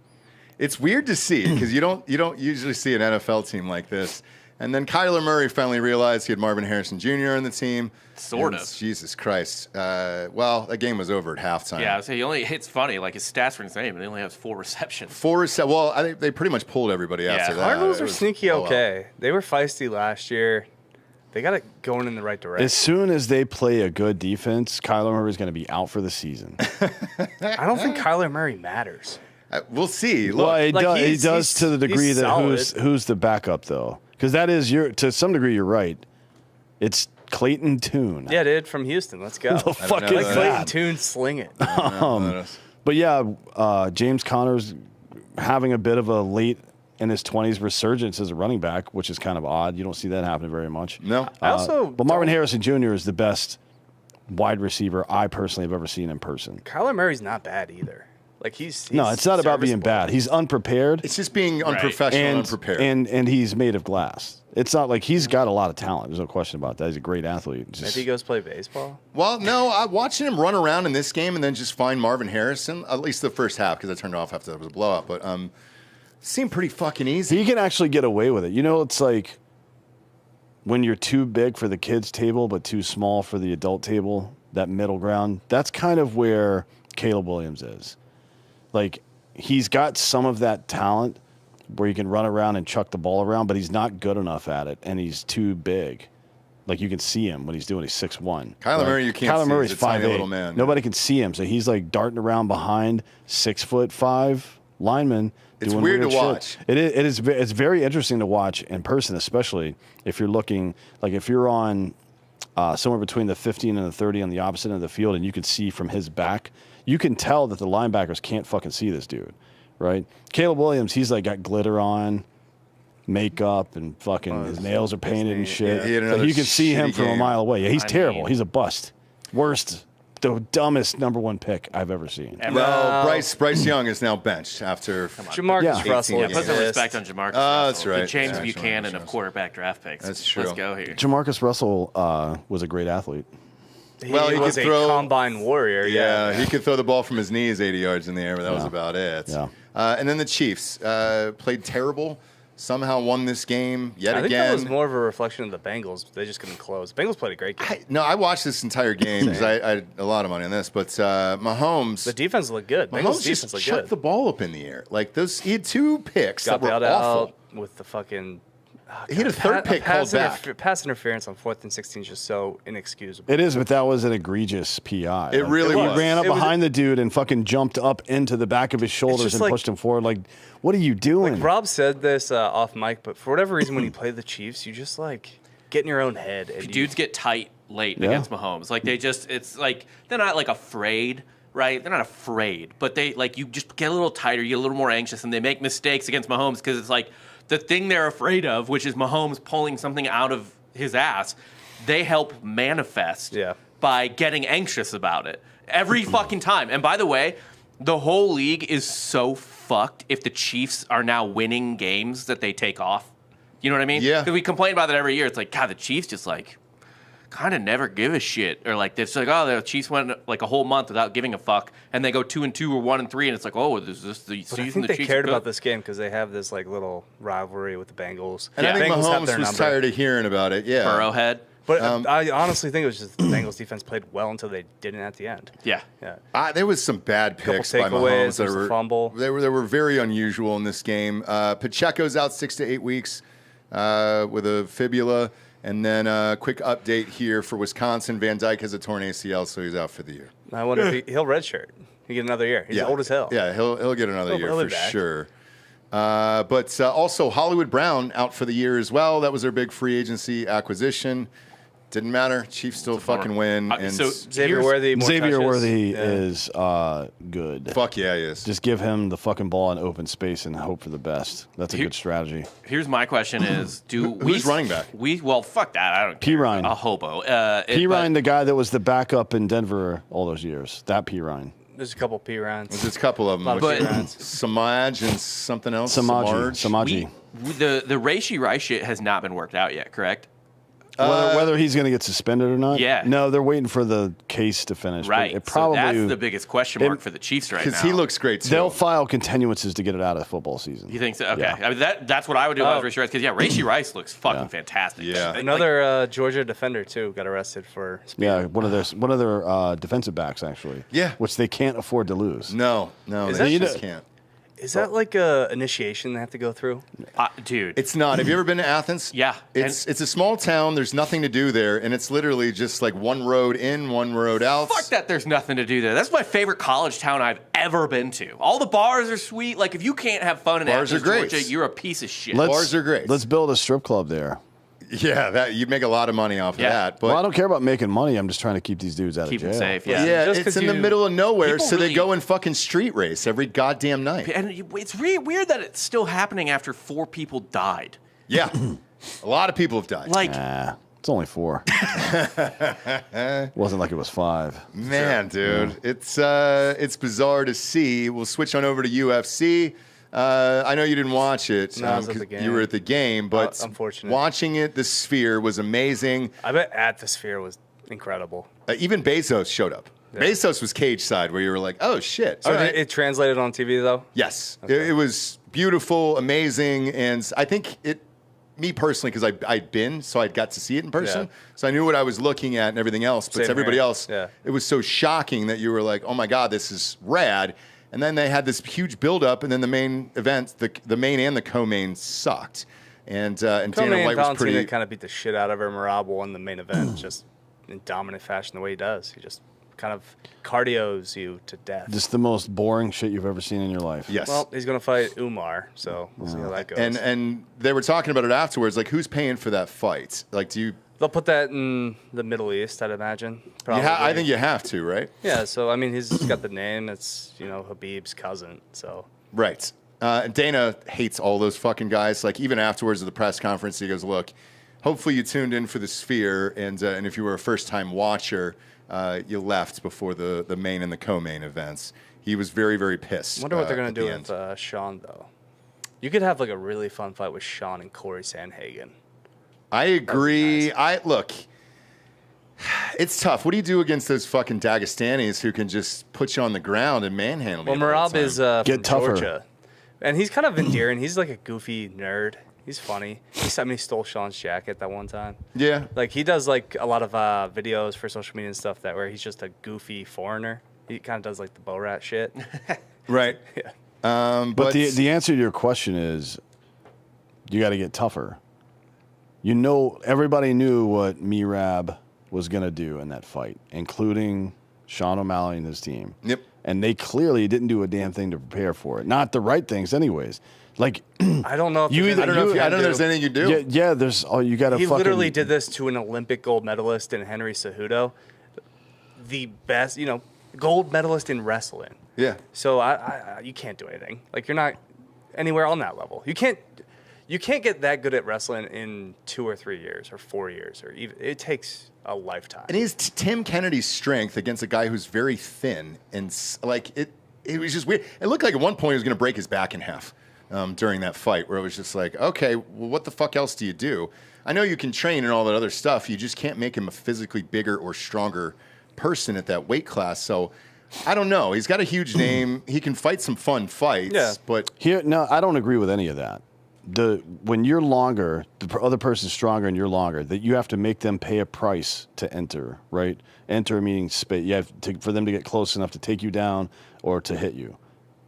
Speaker 1: It's weird to see because you don't usually see an NFL team like this. And then Kyler Murray finally realized he had Marvin Harrison Jr. on the team.
Speaker 3: Sort of.
Speaker 1: Jesus Christ. Well, that game was over at halftime.
Speaker 3: Yeah, so it's funny. Like, his stats were insane, but he only has 4 receptions.
Speaker 1: Well, I think they pretty much pulled everybody after that.
Speaker 2: Cardinals are sneaky okay. They were feisty last year. They got it going in the right direction.
Speaker 4: As soon as they play a good defense, Kyler Murray is going to be out for the season.
Speaker 2: I don't think Kyler Murray matters.
Speaker 1: We'll see. Look,
Speaker 4: Well, he does to the degree that
Speaker 2: solid.
Speaker 4: who's the backup, though. Because that is, to some degree, you're right. It's Clayton Tune.
Speaker 2: Yeah, dude, from Houston. Let's go.
Speaker 4: The fuck
Speaker 1: know
Speaker 4: is
Speaker 1: that.
Speaker 2: Clayton
Speaker 4: that?
Speaker 2: Tune, sling it.
Speaker 4: But yeah, James Conner's having a bit of a late in his 20s resurgence as a running back, which is kind of odd. You don't see that happening very much.
Speaker 1: No.
Speaker 4: But Marvin Harrison Jr. is the best wide receiver I personally have ever seen in person.
Speaker 2: Kyler Murray's not bad either. Like he's
Speaker 4: No, it's not about being
Speaker 2: serviceable.
Speaker 4: bad. He's unprepared.
Speaker 1: It's just being unprofessional and unprepared.
Speaker 4: And he's made of glass. It's not like he's got a lot of talent. There's no question about that. He's a great athlete.
Speaker 2: Maybe he goes play baseball.
Speaker 1: Well, no, I'm watching him run around in this game and then just find Marvin Harrison, at least the first half, because I turned it off after that was a blowout. But seemed pretty fucking easy.
Speaker 4: He can actually get away with it. You know, it's like when you're too big for the kids' table but too small for the adult table, that middle ground. That's kind of where Caleb Williams is. Like, he's got some of that talent where he can run around and chuck the ball around, but he's not good enough at it, and he's too big. Like, you can see him when he's doing. He's 6'1".
Speaker 1: Kyler Murray, you can't
Speaker 4: Kyler
Speaker 1: see.
Speaker 4: Murray's
Speaker 1: He's a tiny
Speaker 4: 5'8".
Speaker 1: little man.
Speaker 4: Nobody can see him, so he's like darting around behind 6'5" linemen.
Speaker 1: It's
Speaker 4: doing
Speaker 1: weird to
Speaker 4: shit.
Speaker 1: watch.
Speaker 4: It's very interesting to watch in person, especially if you're looking, like if you're on somewhere between the 15 and the 30 on the opposite end of the field, and you can see from his back, you can tell that the linebackers can't fucking see this dude, right? Caleb Williams, he's like got glitter on, makeup, and fucking his nails are painted and shit.
Speaker 1: He had
Speaker 4: So
Speaker 1: another
Speaker 4: you can see him
Speaker 1: shitty
Speaker 4: from a
Speaker 1: game.
Speaker 4: mile away. Yeah, he's
Speaker 3: I
Speaker 4: terrible.
Speaker 3: mean-
Speaker 4: He's a bust. Worst, the dumbest #1 pick I've ever seen.
Speaker 1: Well, Bryce Young is now benched after.
Speaker 2: Jamarcus
Speaker 4: Yeah.
Speaker 2: Russell.
Speaker 1: Yeah,
Speaker 3: Put some
Speaker 2: exists.
Speaker 3: respect on Jamarcus.
Speaker 1: That's
Speaker 3: Russell,
Speaker 1: right.
Speaker 3: The James
Speaker 1: Yeah,
Speaker 3: Buchanan
Speaker 1: Jamarcus
Speaker 3: of quarterback draft picks.
Speaker 1: That's true.
Speaker 3: Let's go here.
Speaker 4: Jamarcus Russell was a great athlete.
Speaker 1: Well, he
Speaker 2: was
Speaker 1: could
Speaker 2: a
Speaker 1: throw-
Speaker 2: combine warrior.
Speaker 1: Yeah, he could throw the ball from his knees 80 yards in the air, but that was about it.
Speaker 4: Yeah.
Speaker 1: And then the Chiefs played terrible. Somehow won this game yet
Speaker 2: I think
Speaker 1: again.
Speaker 2: that was more of a reflection of the Bengals. They just couldn't close. Bengals played a great game.
Speaker 1: I watched this entire game because I had a lot of money on this. But Mahomes,
Speaker 2: The defense looked good. Bengals
Speaker 1: Mahomes
Speaker 2: defense
Speaker 1: just
Speaker 2: looked
Speaker 1: chucked
Speaker 2: good.
Speaker 1: the ball up in the air. Like those, he had 2 picks
Speaker 2: Got
Speaker 1: that were
Speaker 2: bailed
Speaker 1: awful.
Speaker 2: out with the fucking.
Speaker 1: He had a third pick called back.
Speaker 2: Pass interference on 4th and 16 is just so inexcusable.
Speaker 4: It is, but that was an egregious PI.
Speaker 1: It really was.
Speaker 4: He ran up
Speaker 2: It was-
Speaker 4: behind the dude and fucking jumped up into the back of his shoulders
Speaker 2: just
Speaker 4: and
Speaker 2: like-
Speaker 4: pushed him forward. Like, what are you doing?
Speaker 2: Like Rob said this off mic, but for whatever reason, when you play the Chiefs, you just like get in your own head. And
Speaker 3: Dudes get tight late
Speaker 4: Yeah.
Speaker 3: against Mahomes. Like it's like they're not like afraid, right? They're not afraid, but they like you just get a little tighter, you get a little more anxious, and they make mistakes against Mahomes because it's like the thing they're afraid of, which is Mahomes pulling something out of his ass. They help manifest by getting anxious about it every fucking time. And by the way, the whole league is so fucked if the Chiefs are now winning games that they take off. You know what I mean?
Speaker 1: Yeah.
Speaker 3: Because we complain about that every year. It's like, God, the Chiefs just like kind of never give a shit. Or like, it's like, oh, the Chiefs went like a whole month without giving a fuck. And they go 2-2 or 1-3. And it's like, oh, is this the
Speaker 2: But
Speaker 3: season
Speaker 2: I think
Speaker 3: the
Speaker 2: they
Speaker 3: Chiefs
Speaker 2: cared
Speaker 3: are
Speaker 2: about
Speaker 3: good?
Speaker 2: this game because they have this like little rivalry with the Bengals.
Speaker 1: And I think
Speaker 2: Bengals have
Speaker 1: Mahomes
Speaker 2: their
Speaker 1: was
Speaker 2: number.
Speaker 1: tired of hearing about it. Yeah.
Speaker 3: Burrowhead.
Speaker 2: But I honestly think it was just the Bengals defense played well until they didn't at the end.
Speaker 3: Yeah.
Speaker 2: Yeah.
Speaker 1: There was some bad picks by
Speaker 2: takeaways,
Speaker 1: Mahomes.
Speaker 2: there was a fumble.
Speaker 1: They were very unusual in this game. Pacheco's out 6 to 8 weeks with a fibula. And then a quick update here for Wisconsin. Van Dyke has a torn ACL, so he's out for the year.
Speaker 2: I wonder if he'll redshirt. He'll get another year. He's old as hell.
Speaker 1: Yeah, he'll get another year
Speaker 2: he'll
Speaker 1: for
Speaker 2: be back.
Speaker 1: sure. But also Hollywood Brown out for the year as well. That was their big free agency acquisition. Didn't matter. Chiefs still fucking win. And
Speaker 3: So
Speaker 2: Xavier Worthy, more
Speaker 4: Xavier
Speaker 2: touches.
Speaker 4: Worthy
Speaker 2: Yeah.
Speaker 4: is good.
Speaker 1: fuck yeah, he is.
Speaker 4: Just give him the fucking ball in open space and hope for the best. That's a
Speaker 3: Here-
Speaker 4: good strategy.
Speaker 3: Here's my question is,
Speaker 1: Who's running back?
Speaker 3: Well, fuck that. I don't care.
Speaker 4: P. Ryan.
Speaker 3: A hobo.
Speaker 4: P. Ryan, the guy that was the backup in Denver all those years. That P. Ryan.
Speaker 2: There's a couple P rounds.
Speaker 1: There's a couple of them.
Speaker 2: Lot of
Speaker 3: But-
Speaker 2: P rounds.
Speaker 1: Samaj and something else.
Speaker 4: Samaji.
Speaker 3: We The Reishi Rice shit has not been worked out yet, correct?
Speaker 4: Whether he's going to get suspended or not?
Speaker 3: Yeah.
Speaker 4: No, they're waiting for the case to finish.
Speaker 3: Right.
Speaker 4: It probably,
Speaker 3: so that's the biggest question mark for the Chiefs right now.
Speaker 1: Because he looks great, too.
Speaker 4: They'll file continuances to get it out of football season.
Speaker 3: You think so? Okay.
Speaker 4: Yeah.
Speaker 3: I mean, that's what I would do if I was Reishi Rice. Because, Reishi Rice looks fucking fantastic.
Speaker 1: Yeah.
Speaker 2: Another Georgia defender, too, got arrested for speeding.
Speaker 4: Yeah, one of their defensive backs, actually.
Speaker 1: Yeah.
Speaker 4: Which they can't afford to lose.
Speaker 1: No,
Speaker 2: Is
Speaker 1: they
Speaker 2: that
Speaker 1: just can't.
Speaker 2: Is that like a initiation they have to go through?
Speaker 3: Dude.
Speaker 1: It's not. Have you ever been to Athens?
Speaker 3: Yeah.
Speaker 1: It's a small town. There's nothing to do there, and it's literally just like one road in, one road out.
Speaker 3: Fuck that, there's nothing to do there. That's my favorite college town I've ever been to. All the bars are sweet. Like, if you can't have fun in
Speaker 1: Bars
Speaker 3: Athens,
Speaker 1: are great.
Speaker 3: Georgia, you're a piece of shit.
Speaker 1: Bars are great.
Speaker 4: Let's build a strip club there.
Speaker 1: Yeah, that you'd make a lot of money off of that. But
Speaker 4: Well, I don't care about making money. I'm just trying to keep these dudes out
Speaker 3: Keep
Speaker 4: of
Speaker 3: them
Speaker 4: jail.
Speaker 3: safe, yeah.
Speaker 1: yeah,
Speaker 2: Just
Speaker 1: it's
Speaker 2: 'cause
Speaker 1: in the
Speaker 2: you-
Speaker 1: middle of nowhere,
Speaker 3: People
Speaker 1: so they
Speaker 3: really-
Speaker 1: go and fucking street race every goddamn night.
Speaker 3: And it's really weird that it's still happening after 4 people died.
Speaker 1: Yeah, a lot of people have died.
Speaker 3: Like,
Speaker 4: It's only 4. Wasn't like it was 5.
Speaker 1: Man, dude, it's bizarre to see. We'll switch on over to UFC. I know you didn't watch it.
Speaker 2: No, I was at
Speaker 1: 'cause
Speaker 2: the game.
Speaker 1: You were at the game, but
Speaker 2: unfortunate.
Speaker 1: watching it, the Sphere was amazing.
Speaker 2: I bet Atmosphere was incredible.
Speaker 1: Even Bezos showed up. Bezos was cage side, where you were like, "Oh shit!"
Speaker 2: So
Speaker 1: All right.
Speaker 2: it translated on TV, though?
Speaker 1: Yes, it was beautiful, amazing, and I think me personally, because I'd been, so I'd got to see it in person, so I knew what I was looking at and everything else. But
Speaker 2: Same
Speaker 1: to everybody
Speaker 2: here.
Speaker 1: else, it was so shocking that you were like, "Oh my god, this is rad!" And then they had this huge build-up, and then the main event, the main and the co-main sucked, and Dana White was pretty.
Speaker 2: kind of beat the shit out of her. Marab won the main event just in dominant fashion, the way he does. He just kind of cardios you to death.
Speaker 4: Just the most boring shit you've ever seen in your life.
Speaker 1: Yes.
Speaker 2: Well, he's going to fight Umar, so we'll see how that goes.
Speaker 1: And they were talking about it afterwards, like who's paying for that fight? Like, do you?
Speaker 2: They'll put that in the Middle East, I'd imagine. Probably.
Speaker 1: I think you have to, right?
Speaker 2: Yeah, so, I mean, he's got the name. It's, Habib's cousin, so.
Speaker 1: Right. And Dana hates all those fucking guys. Like, even afterwards at the press conference, he goes, look, hopefully you tuned in for the Sphere, and if you were a first-time watcher, you left before the main and the co-main events. He was very, very pissed.
Speaker 2: I wonder what they're going
Speaker 1: at
Speaker 2: to do
Speaker 1: the
Speaker 2: with
Speaker 1: end.
Speaker 2: Sean, though. You could have, like, a really fun fight with Sean and Corey Sandhagen.
Speaker 1: I agree. Look, it's tough. What do you do against those fucking Dagestanis who can just put you on the ground and manhandle you?
Speaker 2: Well, Marab is from
Speaker 4: Get tougher.
Speaker 2: Georgia, and he's kind of endearing. He's like a goofy nerd. He's funny. He stole Sean's jacket that one time.
Speaker 1: Yeah.
Speaker 2: Like, he does, like, a lot of videos for social media and stuff where he's just a goofy foreigner. He kind of does, like, the Bo Rat shit.
Speaker 1: Right.
Speaker 2: Yeah.
Speaker 4: But the answer to your question is you got to get tougher. Everybody knew what Merab was going to do in that fight, including Sean O'Malley and his team.
Speaker 1: Yep.
Speaker 4: And they clearly didn't do a damn thing to prepare for it. Not the right things, anyways. Like,
Speaker 2: I don't know if
Speaker 4: You
Speaker 2: they're
Speaker 4: either-
Speaker 2: gonna-
Speaker 1: I don't know
Speaker 4: you-
Speaker 1: if there's anything you do.
Speaker 4: yeah, there's you got to
Speaker 2: He
Speaker 4: fucking.
Speaker 2: literally did this to an Olympic gold medalist in Henry Cejudo, the best, gold medalist in wrestling.
Speaker 1: Yeah.
Speaker 2: So you can't do anything. Like, you're not anywhere on that level. You can't get that good at wrestling in 2 or 3 years or 4 years, or even it takes a lifetime.
Speaker 1: And he's Tim Kennedy's strength against a guy who's very thin, and it was just weird. It looked like at one point he was going to break his back in half during that fight, where it was just like, okay, well, what the fuck else do you do? I know you can train and all that other stuff. You just can't make him a physically bigger or stronger person at that weight class. So I don't know. He's got a huge name. He can fight some fun fights,
Speaker 2: Yeah.
Speaker 1: but
Speaker 4: No, I don't agree with any of that. When you're longer, the other person's stronger and you're longer, that you have to make them pay a price to enter, right? Enter meaning space. You have for them to get close enough to take you down or to hit you.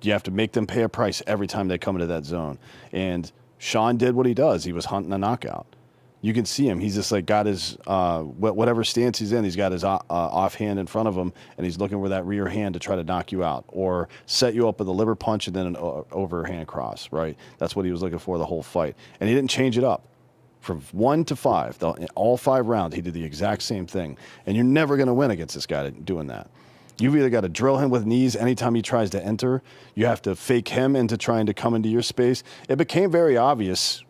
Speaker 4: You have to make them pay a price every time they come into that zone. And Sean did what he does. He was hunting a knockout. You can see him. He's just like got his whatever stance he's in. He's got his offhand in front of him, and he's looking for that rear hand to try to knock you out or set you up with a liver punch and then an overhand cross. Right? That's what he was looking for the whole fight, and he didn't change it up. From 1 to 5, all 5 rounds, he did the exact same thing. And you're never going to win against this guy doing that. You've either got to drill him with knees anytime he tries to enter. You have to fake him into trying to come into your space. It became very obvious.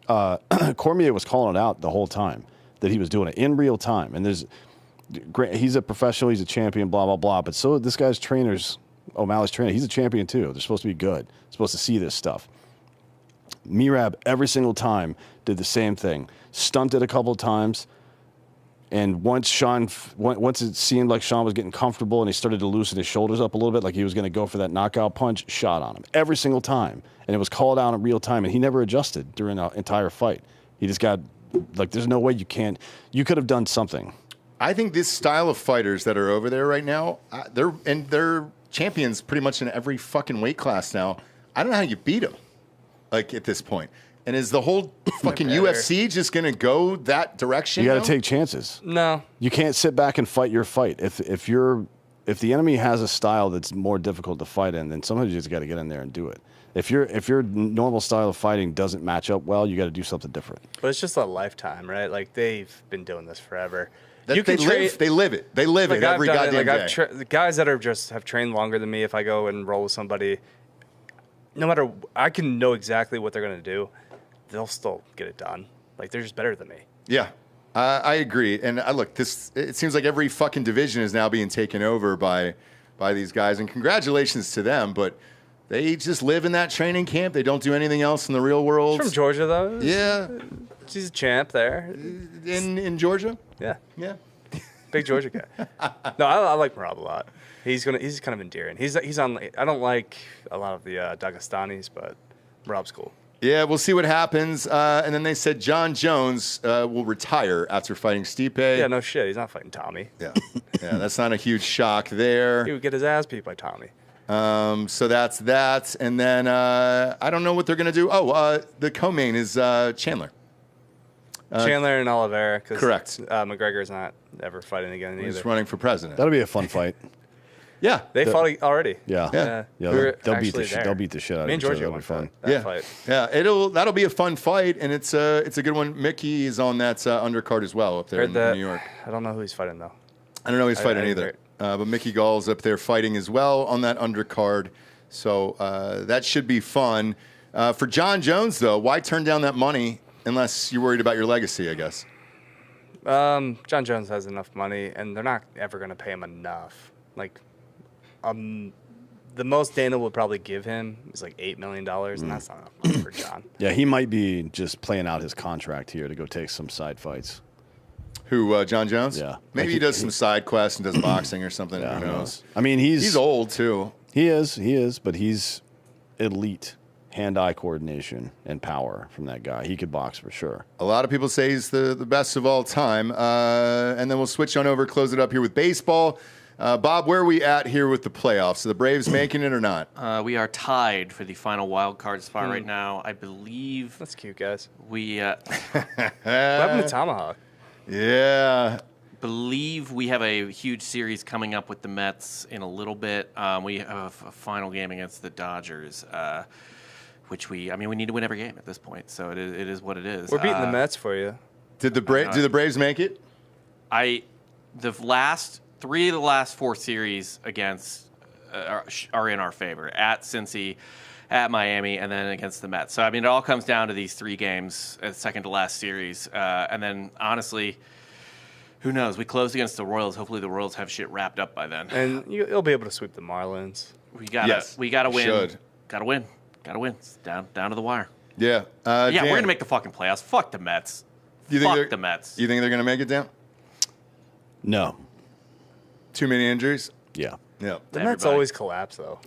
Speaker 4: Cormier was calling it out the whole time that he was doing it in real time. And he's a professional, he's a champion, blah, blah, blah. But so this guy's trainers, O'Malley's trainer, he's a champion too. They're supposed to be good. They're supposed to see this stuff. Merab every single time did the same thing. Stunted a couple of times. And once it seemed like Sean was getting comfortable and he started to loosen his shoulders up a little bit, like he was going to go for that knockout punch, shot on him every single time. And it was called out in real time, and he never adjusted during the entire fight. He just got, like, there's no way you could have done something.
Speaker 1: I think this style of fighters that are over there right now, they're champions pretty much in every fucking weight class now. I don't know how you beat them, like, at this point. And is the whole fucking UFC just going to go that direction?
Speaker 4: You got to take chances.
Speaker 2: No.
Speaker 4: You can't sit back and fight your fight. If the enemy has a style that's more difficult to fight in, then sometimes you just got to get in there and do it. If your normal style of fighting doesn't match up well, you got to do something different.
Speaker 2: But it's just a lifetime, right? Like, they've been doing this forever.
Speaker 1: They live it. They live it every goddamn day.
Speaker 2: The guys that have trained longer than me, if I go and roll with somebody, no matter, I can know exactly what they're going to do. They'll still get it done. Like, they're just better than me.
Speaker 1: Yeah, I agree. And look, it seems like every fucking division is now being taken over by these guys. And congratulations to them, but they just live in that training camp. They don't do anything else in the real world.
Speaker 2: He's from Georgia, though.
Speaker 1: Yeah.
Speaker 2: He's a champ there.
Speaker 1: In Georgia?
Speaker 2: Yeah.
Speaker 1: Yeah.
Speaker 2: Big Georgia guy. No, I like Merab a lot. He's kind of endearing. He's on. I don't like a lot of the Dagestanis, but Merab's cool.
Speaker 1: Yeah, we'll see what happens. And then they said John Jones will retire after fighting Stipe.
Speaker 2: Yeah, no shit. He's not fighting Tommy.
Speaker 1: Yeah, that's not a huge shock there.
Speaker 2: He would get his ass beat by Tommy.
Speaker 1: So that's that. And then I don't know what they're going to do. Oh, the co-main is Chandler.
Speaker 2: Chandler and Oliveira.
Speaker 1: Correct.
Speaker 2: McGregor's not ever fighting again either.
Speaker 1: He's running for president.
Speaker 4: That'll be a fun fight.
Speaker 1: Yeah.
Speaker 2: They fought already.
Speaker 4: Yeah. They'll beat the shit out of
Speaker 2: Me and
Speaker 4: each other.
Speaker 2: Georgia
Speaker 4: That'll be
Speaker 2: went
Speaker 4: fun.
Speaker 2: that fight.
Speaker 1: Yeah, that'll be a fun fight, and it's a good one. Mickey is on that undercard as well up there in New York.
Speaker 2: I don't know who he's fighting though.
Speaker 1: I don't know who he's fighting either. But Mickey Gall's up there fighting as well on that undercard. So that should be fun. For John Jones, though, why turn down that money unless you're worried about your legacy, I guess?
Speaker 2: John Jones has enough money, and they're not ever going to pay him enough. Like, the most Dana would probably give him is like $8 million, and that's not enough money for John.
Speaker 4: Yeah, he might be just playing out his contract here to go take some side fights.
Speaker 1: Who, John Jones?
Speaker 4: Yeah.
Speaker 1: Maybe he does some side quests and does boxing or something.
Speaker 4: Yeah,
Speaker 1: who knows?
Speaker 4: I mean, he's
Speaker 1: old, too.
Speaker 4: He is, but he's elite hand-eye coordination and power from that guy. He could box for sure.
Speaker 1: A lot of people say he's the best of all time. And then we'll switch on over, close it up here with baseball. Bob, where are we at here with the playoffs? Are the Braves making it or not?
Speaker 3: We are tied for the final wild card spot right now. I believe
Speaker 2: That's cute, guys.
Speaker 3: we
Speaker 2: What happened to Tomahawk?
Speaker 1: Yeah.
Speaker 3: believe we have a huge series coming up with the Mets in a little bit. We have a final game against the Dodgers, which we need to win every game at this point. So it is what it is.
Speaker 2: We're beating the Mets for you.
Speaker 1: Do the Braves make it?
Speaker 3: Three of the last four series against are in our favor. At Cincy, at Miami, and then against the Mets. So, it all comes down to these three games, second to last series. And then, honestly, who knows? We closed against the Royals. Hopefully the Royals have shit wrapped up by then.
Speaker 2: And you'll be able to sweep the Marlins.
Speaker 3: We gotta win.
Speaker 1: Should.
Speaker 3: Gotta win. It's down to the wire.
Speaker 1: Yeah.
Speaker 3: We're
Speaker 1: Dan,
Speaker 3: going to make the fucking playoffs. Fuck the Mets. Fuck the Mets.
Speaker 1: You think they're going to make it down?
Speaker 4: No.
Speaker 1: Too many injuries?
Speaker 4: Yeah.
Speaker 1: Yeah.
Speaker 2: The Mets always collapse, though.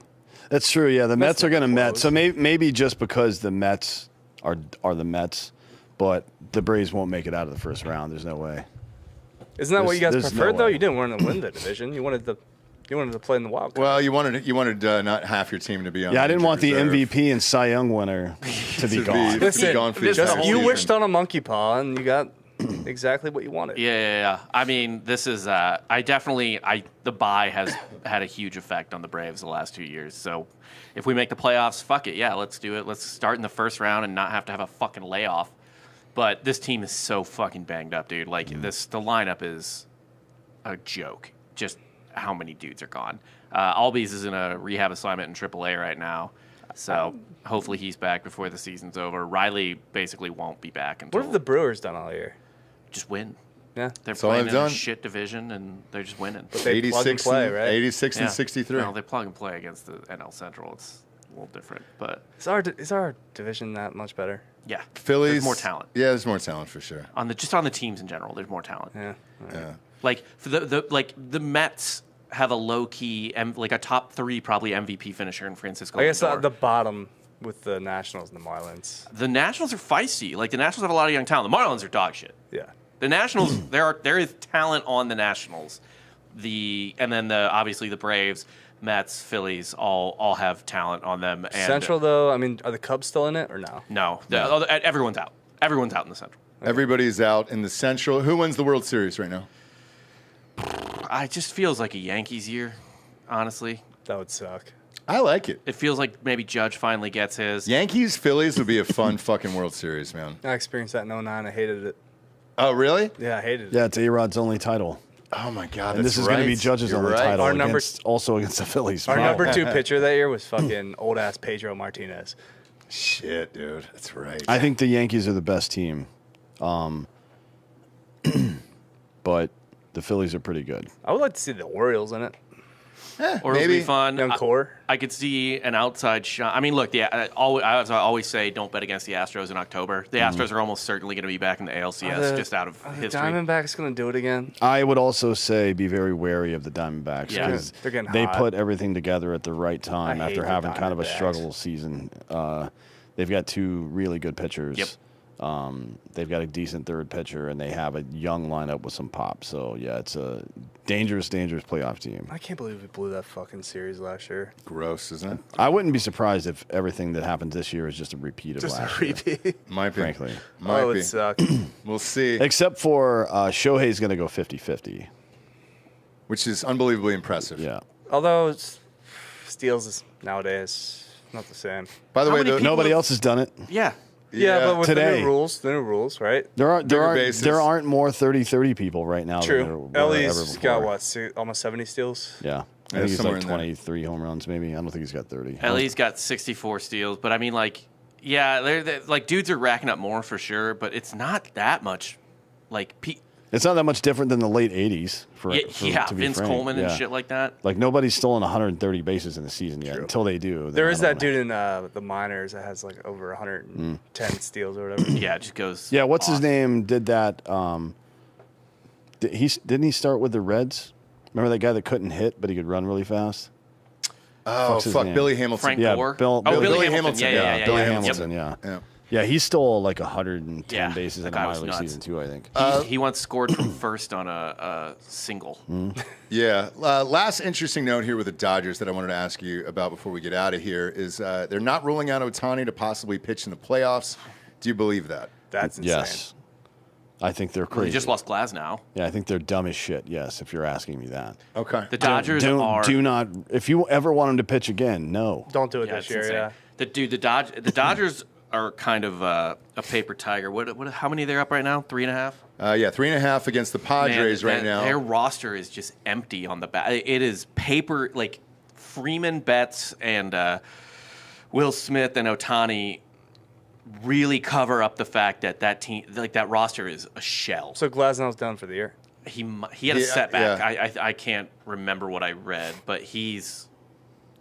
Speaker 4: That's true. Yeah, the Mets are going to Met.
Speaker 2: close.
Speaker 4: So maybe just because the Mets are the Mets, but the Braves won't make it out of the first round. There's no way.
Speaker 2: Isn't that what you guys
Speaker 4: There's
Speaker 2: preferred,
Speaker 4: no
Speaker 2: though?
Speaker 4: way.
Speaker 2: You didn't want to win the division. You wanted to play in the wild card.
Speaker 1: Well, you wanted not half your team to be on.
Speaker 4: Yeah, I didn't want the
Speaker 1: reserve.
Speaker 4: MVP and Cy Young winner to be gone.
Speaker 1: Be gone for the
Speaker 2: Just
Speaker 1: entire
Speaker 2: you
Speaker 1: season.
Speaker 2: wished on a monkey paw, and you got exactly what you wanted.
Speaker 3: Yeah. This is the bye has had a huge effect on the Braves the last 2 years. So if we make the playoffs, fuck it. Yeah, let's do it. Let's start in the first round and not have to have a fucking layoff. But this team is so fucking banged up, dude. Like the lineup is a joke. Just how many dudes are gone. Albies is in a rehab assignment in AAA right now. So hopefully he's back before the season's over. Riley basically won't be back until
Speaker 2: What have the Brewers done all year?
Speaker 3: just win.
Speaker 2: Yeah.
Speaker 3: They're
Speaker 1: all
Speaker 3: playing
Speaker 1: they've
Speaker 3: in a
Speaker 1: done.
Speaker 3: shit division, and they're just winning.
Speaker 2: They plug and play, right?
Speaker 1: 86 and
Speaker 3: Yeah.
Speaker 1: 63.
Speaker 3: No, they plug and play against the NL Central. It's little different. But
Speaker 2: Is our division that much better?
Speaker 3: yeah,
Speaker 1: Phillies.
Speaker 3: there's more talent
Speaker 1: Yeah, there's more talent for sure.
Speaker 3: on the teams in general. There's more talent.
Speaker 2: Yeah. All right.
Speaker 1: Yeah.
Speaker 3: Like for the Mets have a low key like a top 3 probably MVP finisher in Francisco.
Speaker 2: I guess
Speaker 3: Lindor.
Speaker 2: the bottom with the Nationals and the Marlins.
Speaker 3: The Nationals are feisty. Like the Nationals have a lot of young talent. The Marlins are dog shit.
Speaker 2: Yeah.
Speaker 3: The Nationals, there is talent on the Nationals. And then obviously the Braves, Mets, Phillies all have talent on them. And
Speaker 2: Central though, I mean, are the Cubs still in it or no?
Speaker 3: No, everyone's out. Everyone's out in the Central.
Speaker 1: Everybody's out in the Central. Who wins the World Series right now?
Speaker 3: It just feels like a Yankees year, honestly.
Speaker 2: That would suck.
Speaker 1: I like it.
Speaker 3: It feels like maybe Judge finally gets his.
Speaker 1: Yankees Phillies would be a fun fucking World Series, man.
Speaker 2: I experienced that in 09. I hated it.
Speaker 1: Oh, really?
Speaker 2: Yeah, I hated it.
Speaker 4: Yeah, it's A-Rod's only title.
Speaker 1: Oh my God,
Speaker 4: And this is going to be Judge's
Speaker 1: You're
Speaker 4: only
Speaker 1: right.
Speaker 4: title
Speaker 2: Our
Speaker 4: also against the Phillies.
Speaker 2: Our
Speaker 4: Wow.
Speaker 2: number 2 pitcher that year was fucking old ass Pedro Martinez.
Speaker 1: Shit, dude, that's right.
Speaker 4: I think the Yankees are the best team. But the Phillies are pretty good.
Speaker 2: I would like to see the Orioles in it.
Speaker 3: Or it would
Speaker 1: maybe
Speaker 3: be fun.
Speaker 2: Young core.
Speaker 3: I could see an outside shot. I mean, look, I always say don't bet against the Astros in October. The Astros are almost certainly going to be back in the ALCS just out of
Speaker 2: Are the
Speaker 3: history.
Speaker 2: Diamondbacks going to do it again?
Speaker 4: I would also say be very wary of the Diamondbacks
Speaker 3: Yeah.
Speaker 4: because
Speaker 2: They're getting
Speaker 4: they
Speaker 2: hot.
Speaker 4: put everything together at the right time
Speaker 2: I hate
Speaker 4: after
Speaker 2: the
Speaker 4: having kind of a
Speaker 2: Diamondbacks.
Speaker 4: struggle season. They've got 2 really good pitchers.
Speaker 3: Yep.
Speaker 4: They've got a decent third pitcher, and they have a young lineup with some pop. So, yeah, it's a dangerous, dangerous playoff team.
Speaker 2: I can't believe we blew that fucking series last year.
Speaker 1: Gross, isn't it?
Speaker 4: I wouldn't be surprised if everything that happens this year is just a repeat of
Speaker 2: Just a
Speaker 4: last year,
Speaker 2: repeat.
Speaker 1: Might be.
Speaker 4: frankly.
Speaker 1: Might
Speaker 2: Oh,
Speaker 1: be.
Speaker 2: it sucked.
Speaker 1: We'll see.
Speaker 4: Except for Shohei's going to go 50-50.
Speaker 1: Which is unbelievably impressive.
Speaker 4: Yeah.
Speaker 2: Although steals is nowadays not the same.
Speaker 1: By the
Speaker 3: How
Speaker 1: way,
Speaker 3: many
Speaker 1: the,
Speaker 3: people-
Speaker 4: Nobody else has done it.
Speaker 3: Yeah.
Speaker 2: Yeah, but with
Speaker 4: Today.
Speaker 2: the new rules, right?
Speaker 1: Bigger bases.
Speaker 4: There aren't more 30-30 people right now than there
Speaker 2: True.
Speaker 4: were ever
Speaker 2: Ellie's
Speaker 4: before.
Speaker 2: got what, almost 70 steals?
Speaker 4: Yeah. I
Speaker 1: Yeah,
Speaker 4: think he's
Speaker 1: somewhere
Speaker 4: like
Speaker 1: in there.
Speaker 4: 23 home runs, maybe. I don't think he's got 30.
Speaker 3: Ellie's got 64 steals, but I mean, like, yeah, they're like dudes are racking up more for sure, but it's not that much. Like,
Speaker 4: It's not that much different than the late 80s. To be
Speaker 3: Vince
Speaker 4: frank.
Speaker 3: Coleman and
Speaker 4: Yeah.
Speaker 3: shit like that.
Speaker 4: Like, nobody's stolen 130 bases in the season yet. Until they do. then
Speaker 2: There
Speaker 4: I
Speaker 2: is
Speaker 4: don't
Speaker 2: that
Speaker 4: know.
Speaker 2: dude in the minors that has like over 110 steals or whatever.
Speaker 3: Yeah, it just goes.
Speaker 4: Yeah, what's his
Speaker 3: off.
Speaker 4: name did that? Didn't he start with the Reds? Remember that guy that couldn't hit, but he could run really fast?
Speaker 1: oh,
Speaker 4: Fuck's his
Speaker 1: fuck,
Speaker 4: name?
Speaker 1: Billy Hamilton.
Speaker 3: Frank
Speaker 4: Yeah,
Speaker 3: Gore?
Speaker 4: Bill-
Speaker 3: oh,
Speaker 4: Billy
Speaker 3: Billy
Speaker 1: Hamilton.
Speaker 3: Hamilton. Yeah.
Speaker 1: Billy
Speaker 3: Yep.
Speaker 4: Hamilton, yeah.
Speaker 1: Yeah.
Speaker 4: Yeah, he stole like 110
Speaker 3: Yeah,
Speaker 4: bases
Speaker 3: that
Speaker 4: in a
Speaker 3: guy
Speaker 4: minor
Speaker 3: was
Speaker 4: league
Speaker 3: nuts.
Speaker 4: season too, I think.
Speaker 3: He once scored from first on a single.
Speaker 1: Yeah. Last interesting note here with the Dodgers that I wanted to ask you about before we get out of here is they're not ruling out Ohtani to possibly pitch in the playoffs. Do you believe that?
Speaker 2: That's insane.
Speaker 4: Yes. I think they're crazy.
Speaker 3: He just lost Glasnow.
Speaker 4: Yeah, I think they're dumb as shit, yes, if you're asking me that.
Speaker 1: Okay.
Speaker 3: The Dodgers
Speaker 4: do
Speaker 3: are.
Speaker 4: not, if you ever want him to pitch again, no.
Speaker 2: Don't do it
Speaker 3: Yeah,
Speaker 2: this
Speaker 3: it's
Speaker 2: year,
Speaker 3: insane.
Speaker 2: yeah.
Speaker 3: The Dodgers are kind of a paper tiger. What? How many they're up right now? 3.5.
Speaker 1: Yeah, 3.5 against the Padres right now.
Speaker 3: Their roster is just empty on the back. It is paper. Like Freeman, Betts, and Will Smith and Ohtani really cover up the fact that that team, like that roster, is a shell.
Speaker 2: So Glasnow's done for the year.
Speaker 3: He had a
Speaker 1: Yeah,
Speaker 3: setback.
Speaker 1: yeah.
Speaker 3: I can't remember what I read, but it's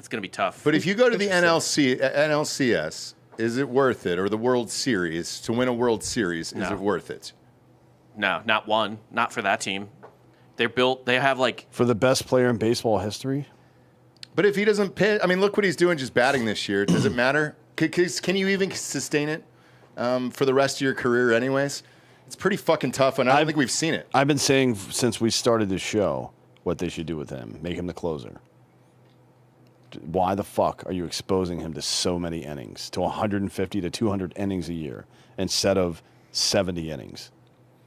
Speaker 3: going to be tough.
Speaker 1: But if you go to the NLCS, is it worth it? Or the World Series, to win a World Series, is
Speaker 3: No.
Speaker 1: it worth it?
Speaker 3: No, not one. Not for that team. They're built. They have like.
Speaker 4: For the best player in baseball history?
Speaker 1: But if he doesn't pitch, I mean, look what he's doing just batting this year. Does it matter? Can you even sustain it for the rest of your career anyways? It's pretty fucking tough, and I don't think we've seen it.
Speaker 4: I've been saying since we started this show what they should do with him. Make him the closer. Why the fuck are you exposing him to so many innings, to 150 to 200 innings a year instead of 70 innings?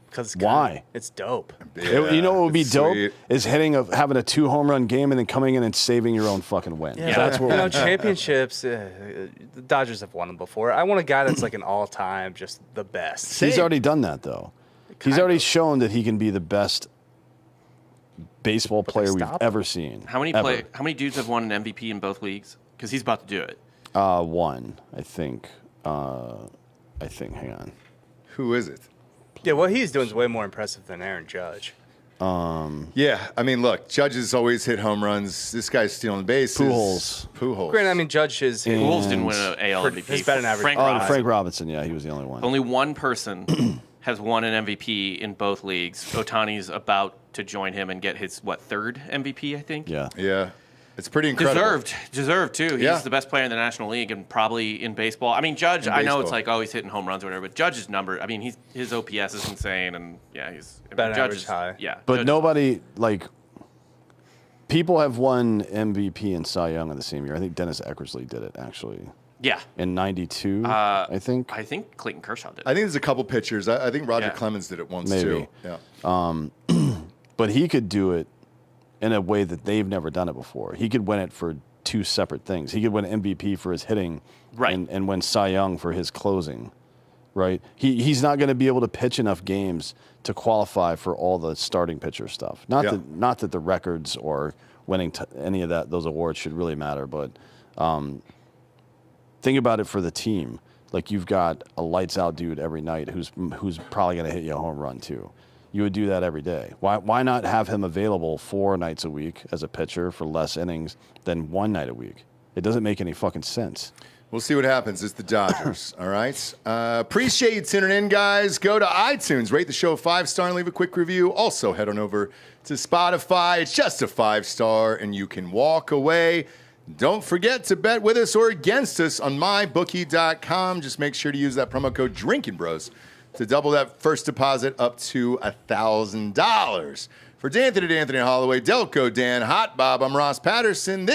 Speaker 2: Because
Speaker 4: Why?
Speaker 2: It's dope.
Speaker 4: You know what would be
Speaker 1: it's
Speaker 4: dope
Speaker 1: sweet.
Speaker 4: is having a 2-home run game and then coming in and saving your own fucking win.
Speaker 2: Yeah,
Speaker 4: That's what
Speaker 2: you know,
Speaker 4: we
Speaker 2: championships. The Dodgers have won them before. I want a guy that's like an all-time, just the best.
Speaker 4: He's already done that though. He's
Speaker 2: Kind
Speaker 4: already
Speaker 2: of.
Speaker 4: shown that he can be the best baseball player we've
Speaker 2: stop him.
Speaker 4: ever seen.
Speaker 3: How many
Speaker 4: Ever.
Speaker 3: How many dudes have won an MVP in both leagues? Because he's about to do it.
Speaker 4: One, I think. Hang on.
Speaker 1: Who is it?
Speaker 2: Yeah, what he's doing is way more impressive than Aaron Judge.
Speaker 1: Yeah, I mean, look, Judges always hit home runs. This guy's stealing bases. Pujols.
Speaker 2: Granted, I mean, Judge is
Speaker 3: Wolves didn't win an AL MVP.
Speaker 2: his batting average.
Speaker 4: Frank Robinson, yeah, he was the only one.
Speaker 3: Only one person has won an MVP in both leagues. Otani's about to join him and get his, third MVP, I think?
Speaker 4: Yeah.
Speaker 1: Yeah. It's pretty incredible.
Speaker 3: Deserved, too. He's
Speaker 1: Yeah.
Speaker 3: the best player in the National League and probably in baseball. I mean, Judge, I know it's like, he's hitting home runs or whatever, but Judge's number, I mean, his OPS is insane, and
Speaker 2: Batting
Speaker 3: Judge
Speaker 2: average
Speaker 3: is
Speaker 2: high.
Speaker 3: Yeah.
Speaker 4: But
Speaker 3: Judge-
Speaker 4: nobody, people have won MVP and Cy Young in the same year. I think Dennis Eckersley did it, actually.
Speaker 3: Yeah.
Speaker 4: In 92, I think.
Speaker 3: I think Clayton Kershaw did.
Speaker 1: I think there's a couple pitchers. I think Roger
Speaker 3: Yeah.
Speaker 1: Clemens did it once,
Speaker 4: Maybe.
Speaker 1: too. Yeah.
Speaker 4: But he could do it in a way that they've never done it before. He could win it for two separate things. He could win MVP for his hitting
Speaker 3: Right.
Speaker 4: and win Cy Young for his closing, right? He's not going to be able to pitch enough games to qualify for all the starting pitcher stuff. Not that the records or winning any of those awards should really matter, but think about it for the team. Like, you've got a lights out dude every night who's probably going to hit you a home run too. You would do that every day. Why not have him available 4 nights a week as a pitcher for less innings than 1 night a week? It doesn't make any fucking sense.
Speaker 1: We'll see what happens. It's the Dodgers, all right? Appreciate you tuning in, guys. Go to iTunes, rate the show 5-star, and leave a quick review. Also, head on over to Spotify. It's just a 5-star, and you can walk away. Don't forget to bet with us or against us on mybookie.com. Just make sure to use that promo code DrinkinBros to double that first deposit up to $1,000. For D'Anthony Holloway, Delco Dan, Hot Bob, I'm Ross Patterson.